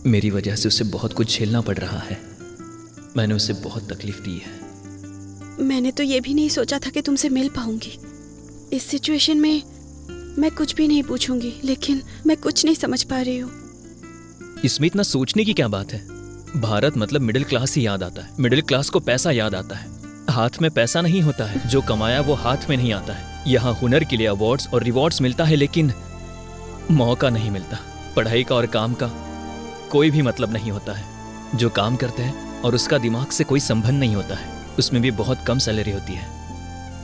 मेरी वजह से उसे बहुत कुछ झेलना पड़ रहा है। मैंने उसे बहुत तकलीफ दी है। मैंने तो ये भी नहीं सोचा था कि तुमसे मिल पाऊंगी। इस सिचुएशन में मैं कुछ भी नहीं पूछूंगी, लेकिन मैं कुछ नहीं समझ पा रही हूँ। इसमें इतना सोचने की क्या बात है? भारत मतलब मिडिल क्लास ही याद आता है। मिडिल क्लास को पैसा याद आता है। हाथ में पैसा नहीं होता है, जो कमाया वो हाथ में नहीं आता है। यहाँ हुनर के लिए अवार्ड्स और रिवॉर्ड्स मिलता है, लेकिन मौका नहीं मिलता। पढ़ाई का और काम का कोई भी मतलब नहीं होता है। जो काम करते हैं और उसका दिमाग से कोई संबंध नहीं होता है, उसमें भी बहुत कम सैलरी होती है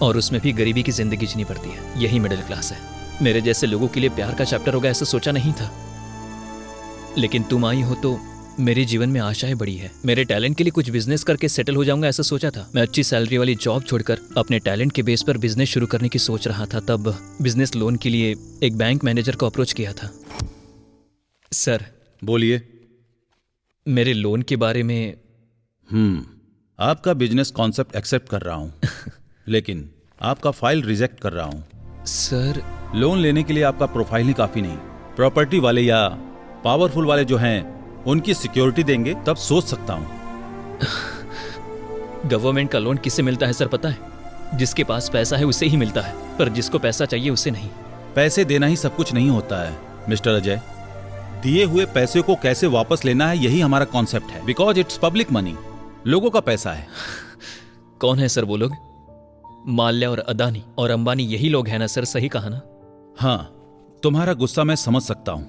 और उसमें भी गरीबी की जिंदगी जीनी पड़ती है। यही मिडिल क्लास है। मेरे जैसे लोगों के लिए प्यार का चैप्टर होगा ऐसा सोचा नहीं था, लेकिन तुम आई हो तो मेरे जीवन में आशाएं बढ़ी है। मेरे टैलेंट के लिए कुछ बिजनेस करके सेटल हो जाऊंगा ऐसा सोचा था। मैं अच्छी सैलरी वाली जॉब छोड़कर अपने टैलेंट के बेस पर बिजनेस शुरू करने की सोच रहा था। तब बिजनेस लोन के लिए एक बैंक मैनेजर को अप्रोच किया था। सर बोलिए। मेरे लोन के बारे में आपका बिजनेस कॉन्सेप्ट एक्सेप्ट कर रहा हूं लेकिन आपका फाइल रिजेक्ट कर रहा हूं। सर लोन लेने के लिए आपका प्रोफाइल ही काफी नहीं। प्रॉपर्टी वाले या पावरफुल वाले जो हैं उनकी सिक्योरिटी देंगे तब सोच सकता हूं। गवर्नमेंट का लोन किसे मिलता है सर पता है? जिसके पास पैसा है उसे ही मिलता है, पर जिसको पैसा चाहिए उसे नहीं। पैसे देना ही सब कुछ नहीं होता है मिस्टर अजय। दिए हुए पैसे को कैसे वापस लेना है यही हमारा कॉन्सेप्ट है, बिकॉज इट्स पब्लिक मनी, लोगों का पैसा है। कौन है सर वो लोग? माल्या और अदानी और अंबानी यही लोग हैं ना सर? सही कहा ना? हाँ, तुम्हारा गुस्सा मैं समझ सकता हूं।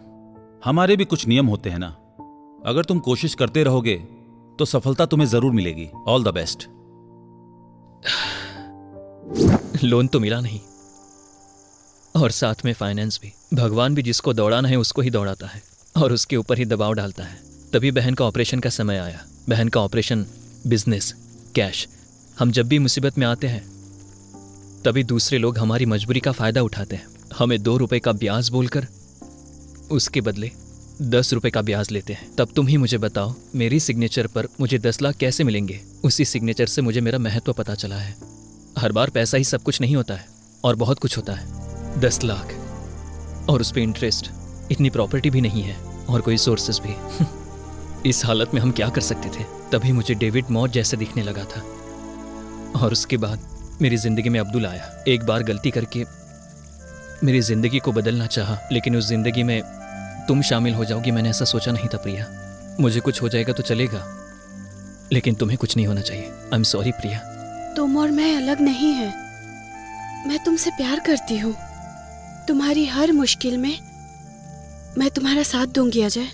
हमारे भी कुछ नियम होते हैं ना। अगर तुम कोशिश करते रहोगे तो सफलता तुम्हें जरूर मिलेगी। All the best. लोन तो मिला नहीं और साथ में फाइनेंस भी। भगवान भी जिसको दौड़ाना है उसको ही दौड़ाता है और उसके ऊपर ही दबाव डालता है। तभी बहन का ऑपरेशन का समय आया। बहन का ऑपरेशन, बिजनेस, कैश। हम जब भी मुसीबत में आते हैं तभी दूसरे लोग हमारी मजबूरी का फायदा उठाते हैं। हमें 2 रुपए का ब्याज बोलकर उसके बदले 10 रुपए का ब्याज लेते हैं। तब तुम ही मुझे बताओ, मेरी सिग्नेचर पर मुझे 10 लाख कैसे मिलेंगे? उसी सिग्नेचर से मुझे मेरा महत्व पता चला है। हर बार पैसा ही सब कुछ नहीं होता है और बहुत कुछ होता है। 10 लाख और उस पर इंटरेस्ट। इतनी प्रॉपर्टी भी नहीं है और कोई सोर्सेस भी। इस हालत में हम क्या कर सकते थे? तभी मुझे डेविड मॉट जैसे दिखने लगा था और उसके बाद मेरी जिंदगी में अब्दुल आया। एक बार गलती करके मेरी जिंदगी को बदलना चाहा, लेकिन उस जिंदगी में तुम शामिल हो जाओगी मैंने ऐसा सोचा नहीं था प्रिया। मुझे कुछ हो जाएगा तो चलेगा, लेकिन तुम्हें कुछ नहीं होना चाहिए। आई एम सॉरी प्रिया। तुम और मैं अलग नहीं हैं। मैं तुमसे प्यार करती हूँ। तुम्हारी हर मुश्किल में मैं तुम्हारा साथ दूंगी अजय।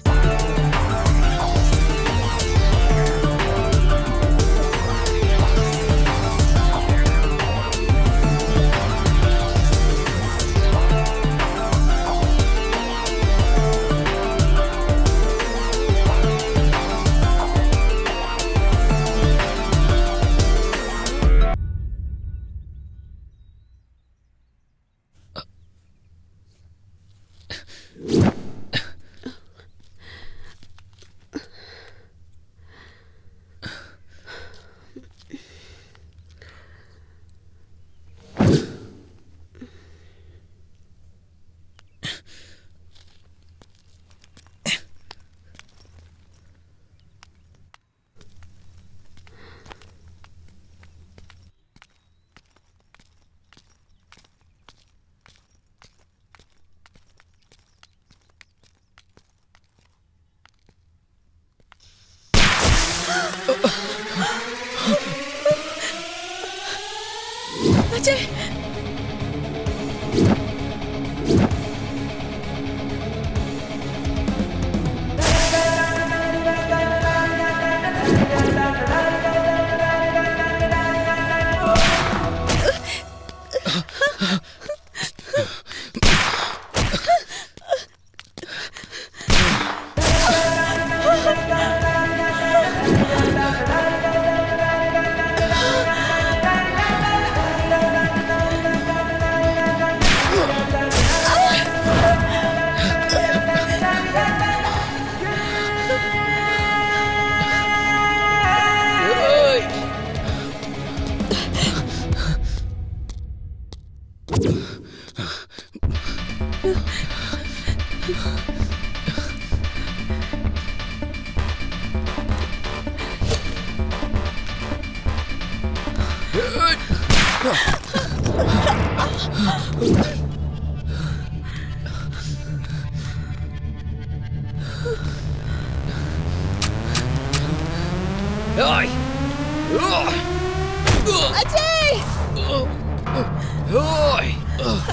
अजय,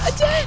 अजय!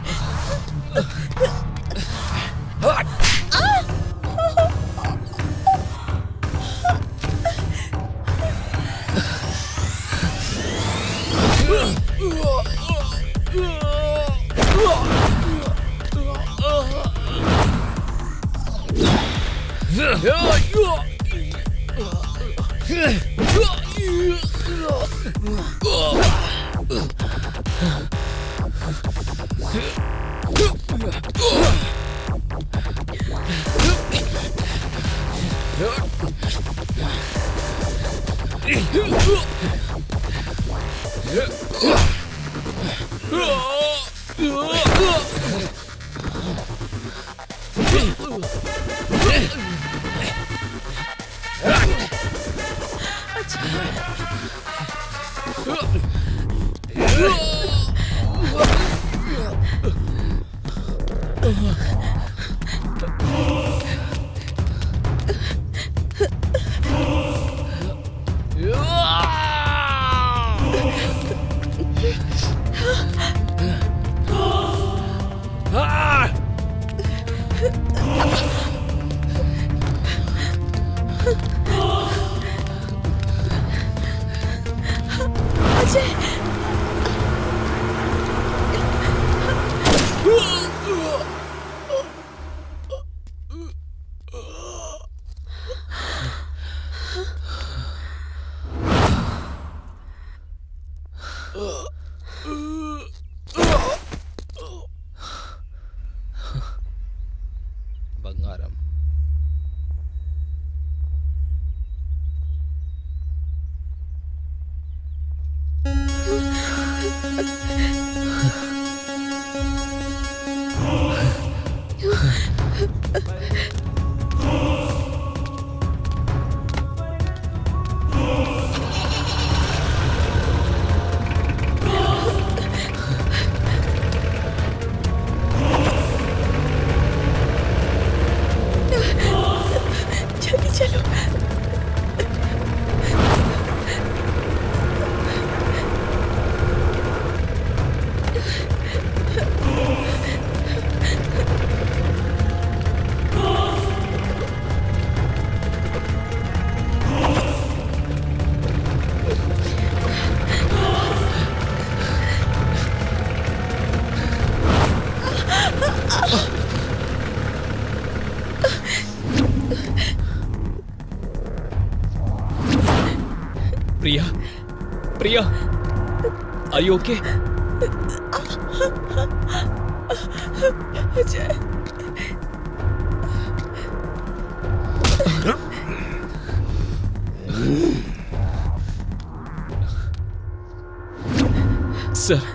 अजय! बंगारम। जल्दी चलो। Priya, Priya, are you okay? Ajay, sir,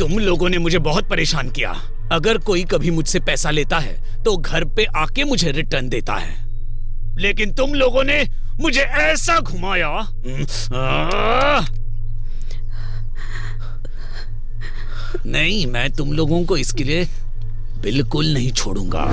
तुम लोगों ने मुझे बहुत परेशान किया। अगर कोई कभी मुझसे पैसा लेता है तो घर पे आके मुझे रिटर्न देता है, लेकिन तुम लोगों ने मुझे ऐसा घुमाया। नहीं, मैं तुम लोगों को इसके लिए बिल्कुल नहीं छोड़ूंगा।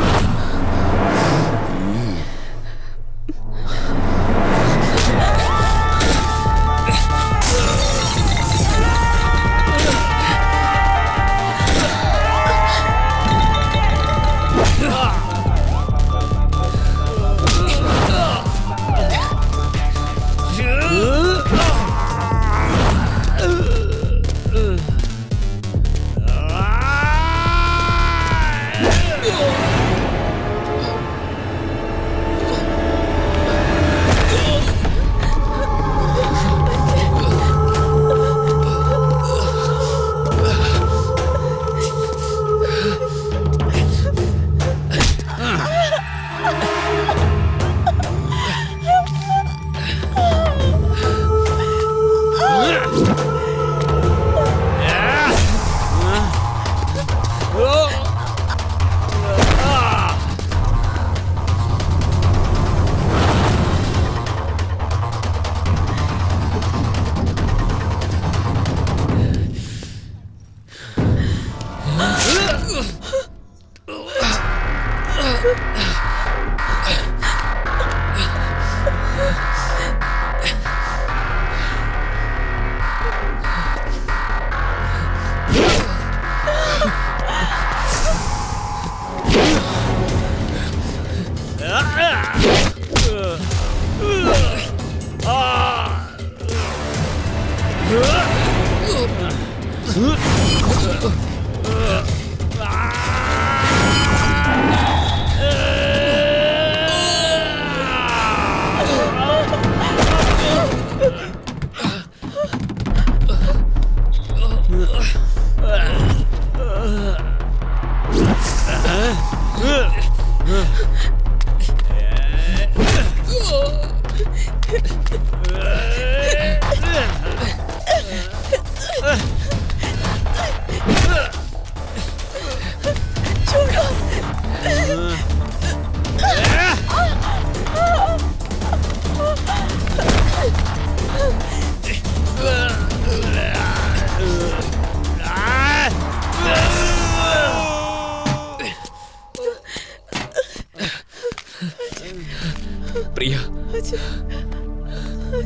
प्रिया,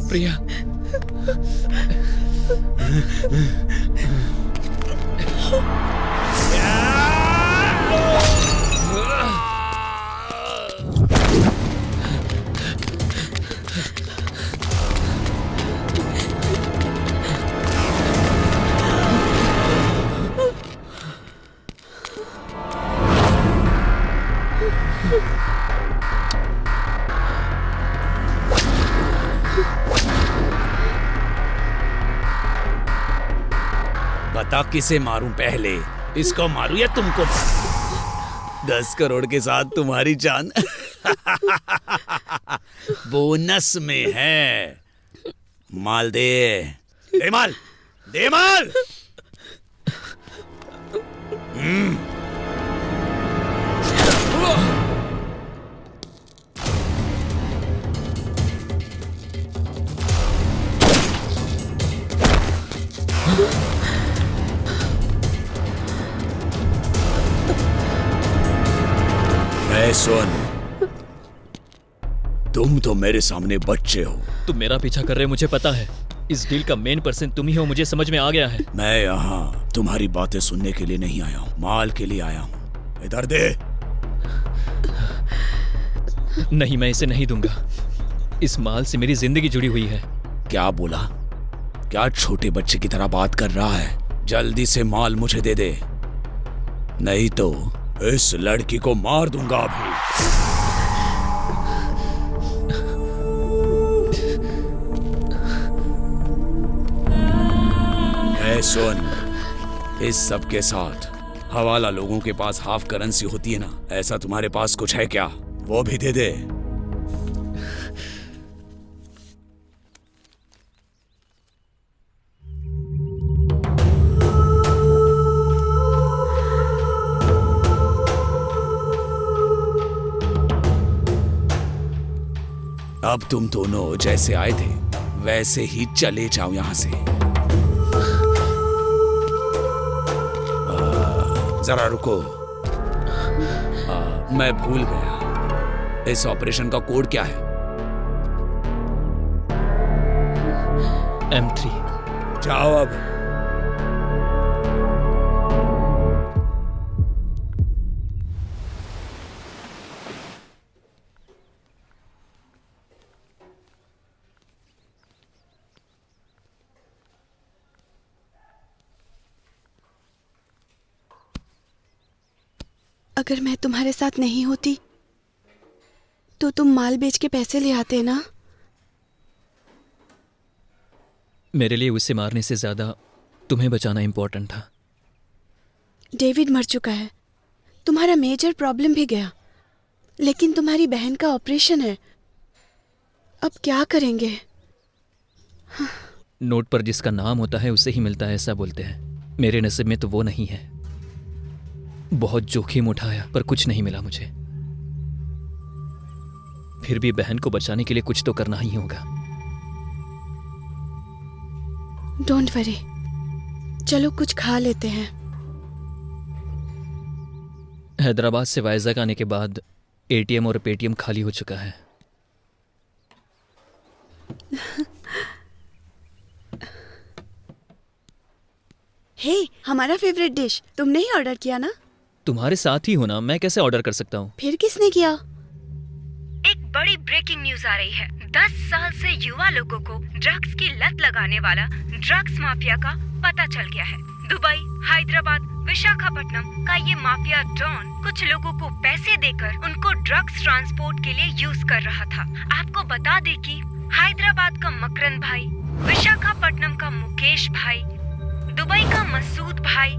प्रिया, बता किसे मारूं पहले, इसको मारूं या तुमको मारूं? 10 करोड़ के साथ तुम्हारी जान बोनस में है। माल दे, दे माल, दे माल। सुन, तुम तो मेरे सामने बच्चे हो। तुम मेरा पीछा कर रहे हो, मुझे पता है। इस डील का मेन पर्सन तुम ही हो, मुझे समझ में आ गया है। मैं यहाँ तुम्हारी बातें सुनने के लिए नहीं आया हूँ, माल के लिए आया हूँ। इधर दे। नहीं, मैं इसे नहीं दूंगा। इस माल से मेरी जिंदगी जुड़ी हुई है। क्या बोला? क्या छोटे बच्चे की तरह बात कर रहा है? जल्दी से माल मुझे दे दे, नहीं तो इस लड़की को मार दूंगा अभी। ऐ सुन, इस सब के साथ हवाला लोगों के पास हाफ करेंसी होती है ना, ऐसा तुम्हारे पास कुछ है क्या? वो भी दे दे। अब तुम दोनों जैसे आए थे वैसे ही चले जाओ यहां से। जरा रुको, मैं भूल गया, इस ऑपरेशन का कोड क्या है? M3। जाओ अब। अगर मैं तुम्हारे साथ नहीं होती तो तुम माल बेच के पैसे ले आते ना। मेरे लिए उसे मारने से ज्यादा तुम्हें बचाना इंपॉर्टेंट था। डेविड मर चुका है, तुम्हारा मेजर प्रॉब्लम भी गया, लेकिन तुम्हारी बहन का ऑपरेशन है। अब क्या करेंगे? नोट पर जिसका नाम होता है उसे ही मिलता है, ऐसा बोलते हैं। मेरे नसीब में तो वो नहीं है। बहुत जोखिम उठाया पर कुछ नहीं मिला मुझे। फिर भी बहन को बचाने के लिए कुछ तो करना ही होगा। डोंट वरी, चलो कुछ खा लेते हैं। हैदराबाद से वाइजैक आने के बाद एटीएम और पेटीएम खाली हो चुका है। हे, हमारा फेवरेट डिश तुमने ही ऑर्डर किया ना? तुम्हारे साथ ही होना, मैं कैसे ऑर्डर कर सकता हूँ? फिर किसने किया? एक बड़ी ब्रेकिंग न्यूज आ रही है। 10 साल से युवा लोगों को ड्रग्स की लत लगाने वाला ड्रग्स माफिया का पता चल गया है। दुबई, हैदराबाद, विशाखापट्टनम का ये माफिया डॉन कुछ लोगों को पैसे देकर उनको ड्रग्स ट्रांसपोर्ट के लिए यूज कर रहा था। आपको बता दें कि हैदराबाद का मकरंद भाई, विशाखापट्टनम का मुकेश भाई, दुबई का मसूद भाई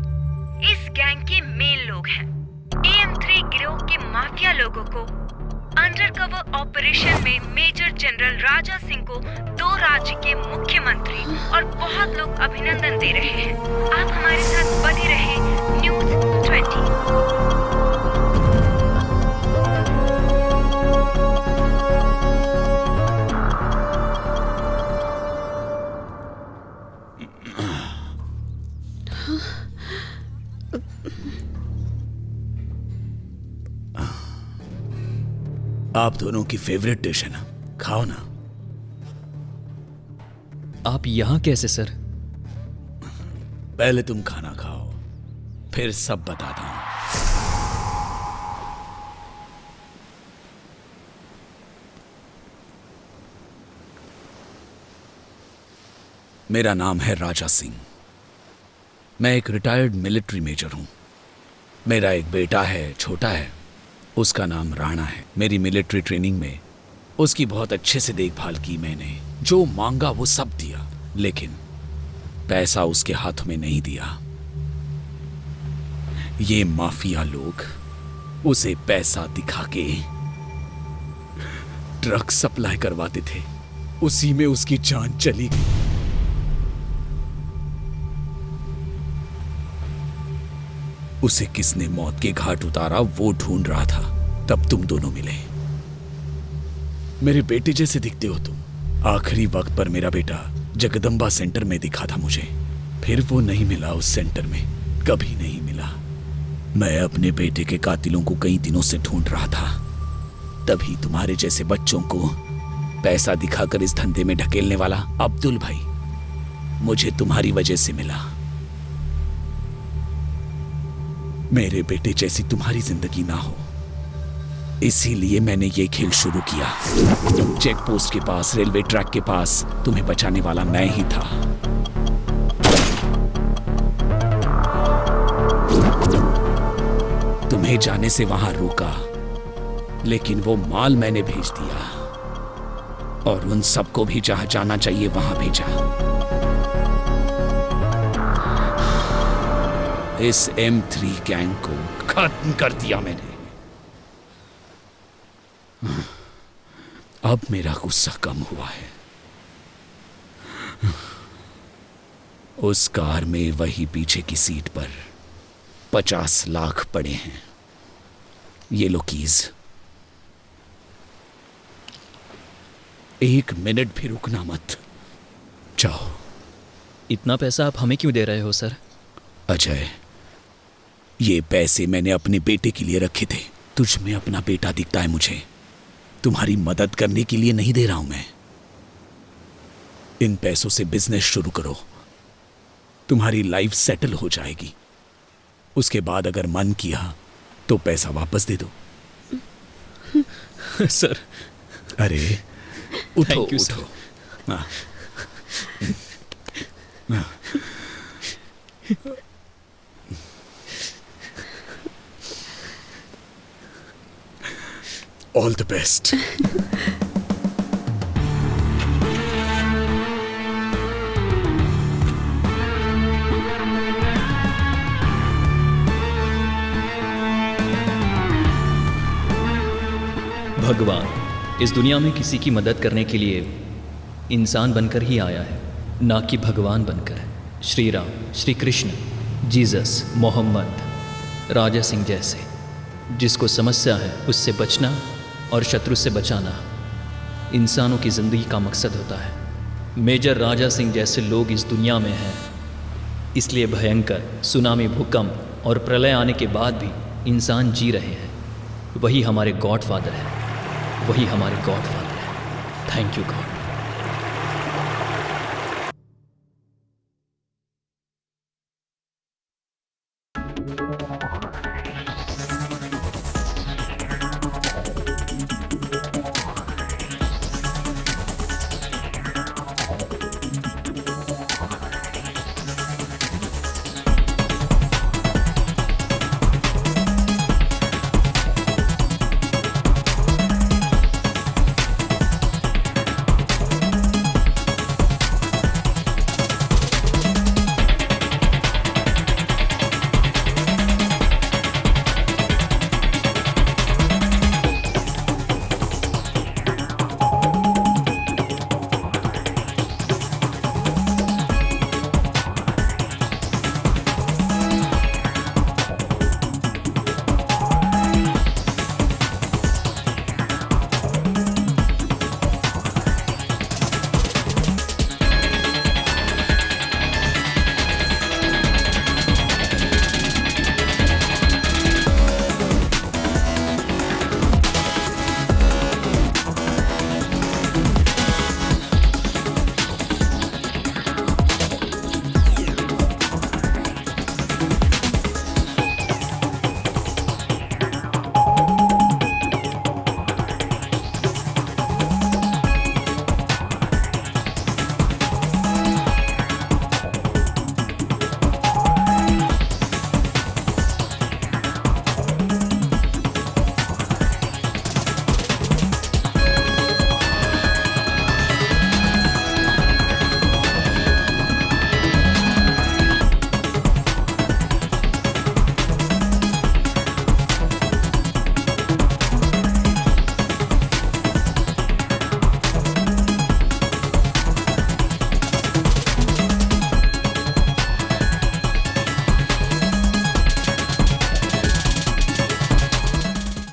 इस गैंग के मेन लोग हैं। AM3 गिरोह के माफिया लोगों को अंडरकवर ऑपरेशन में मेजर जनरल राजा सिंह को 2 राज्य के मुख्यमंत्री और बहुत लोग अभिनंदन दे रहे हैं। आप हमारे साथ बने रहे न्यूज़ 20। आप दोनों की फेवरेट डिश है ना, खाओ ना। आप यहाँ कैसे सर? पहले तुम खाना खाओ, फिर सब बताता हूं। मेरा नाम है राजा सिंह। मैं एक रिटायर्ड मिलिट्री मेजर हूं। मेरा एक बेटा है, छोटा है, उसका नाम राणा है। मेरी मिलिट्री ट्रेनिंग में उसकी बहुत अच्छे से देखभाल की मैंने। जो मांगा वो सब दिया, लेकिन पैसा उसके हाथों में नहीं दिया। ये माफिया लोग उसे पैसा दिखा के ड्रग सप्लाई करवाते थे। उसी में उसकी जान चली गई। उसे किसने मौत के घाट उतारा वो ढूंढ रहा था, तब तुम दोनों मिले। मेरे बेटे जैसे दिखते हो तुम। आखिरी वक्त पर मेरा बेटा जगदम्बा सेंटर में दिखा था मुझे, फिर वो नहीं मिला। उस सेंटर में कभी नहीं मिला। मैं अपने बेटे के कातिलों को कई दिनों से ढूंढ रहा था। तभी तुम्हारे जैसे बच्चों को पैसा दिखाकर इस धंधे में ढकेलने वाला अब्दुल भाई मुझे तुम्हारी वजह से मिला। मेरे बेटे जैसी तुम्हारी जिंदगी ना हो, इसीलिए मैंने ये खेल शुरू किया। चेक पोस्ट के पास, रेलवे ट्रैक के पास तुम्हें बचाने वाला मैं ही था। तुम्हें जाने से वहां रोका, लेकिन वो माल मैंने भेज दिया और उन सबको भी जहां जाना चाहिए वहां भेजा। इस M3 गैंग को खत्म कर दिया मैंने। अब मेरा गुस्सा कम हुआ है। उस कार में वही पीछे की सीट पर 50 लाख पड़े हैं। ये लो कीज। एक मिनट भी रुकना मत। जाओ। इतना पैसा आप हमें क्यों दे रहे हो सर? अजय, ये पैसे मैंने अपने बेटे के लिए रखे थे। तुझ में अपना बेटा दिखता है मुझे। तुम्हारी मदद करने के लिए नहीं दे रहा हूं मैं। इन पैसों से बिजनेस शुरू करो, तुम्हारी लाइफ सेटल हो जाएगी। उसके बाद अगर मन किया तो पैसा वापस दे दो। सर। अरे उठो Thank you, उठो। हाँ। हाँ। All the best. भगवान इस दुनिया में किसी की मदद करने के लिए इंसान बनकर ही आया है, ना कि भगवान बनकर। श्री राम, श्री कृष्ण, जीसस, मोहम्मद, राजा सिंह जैसे। जिसको समस्या है उससे बचना और शत्रु से बचाना इंसानों की ज़िंदगी का मकसद होता है। मेजर राजा सिंह जैसे लोग इस दुनिया में हैं, इसलिए भयंकर सुनामी, भूकंप और प्रलय आने के बाद भी इंसान जी रहे हैं। वही हमारे गॉडफादर है, वही हमारे गॉडफादर है। Thank you God.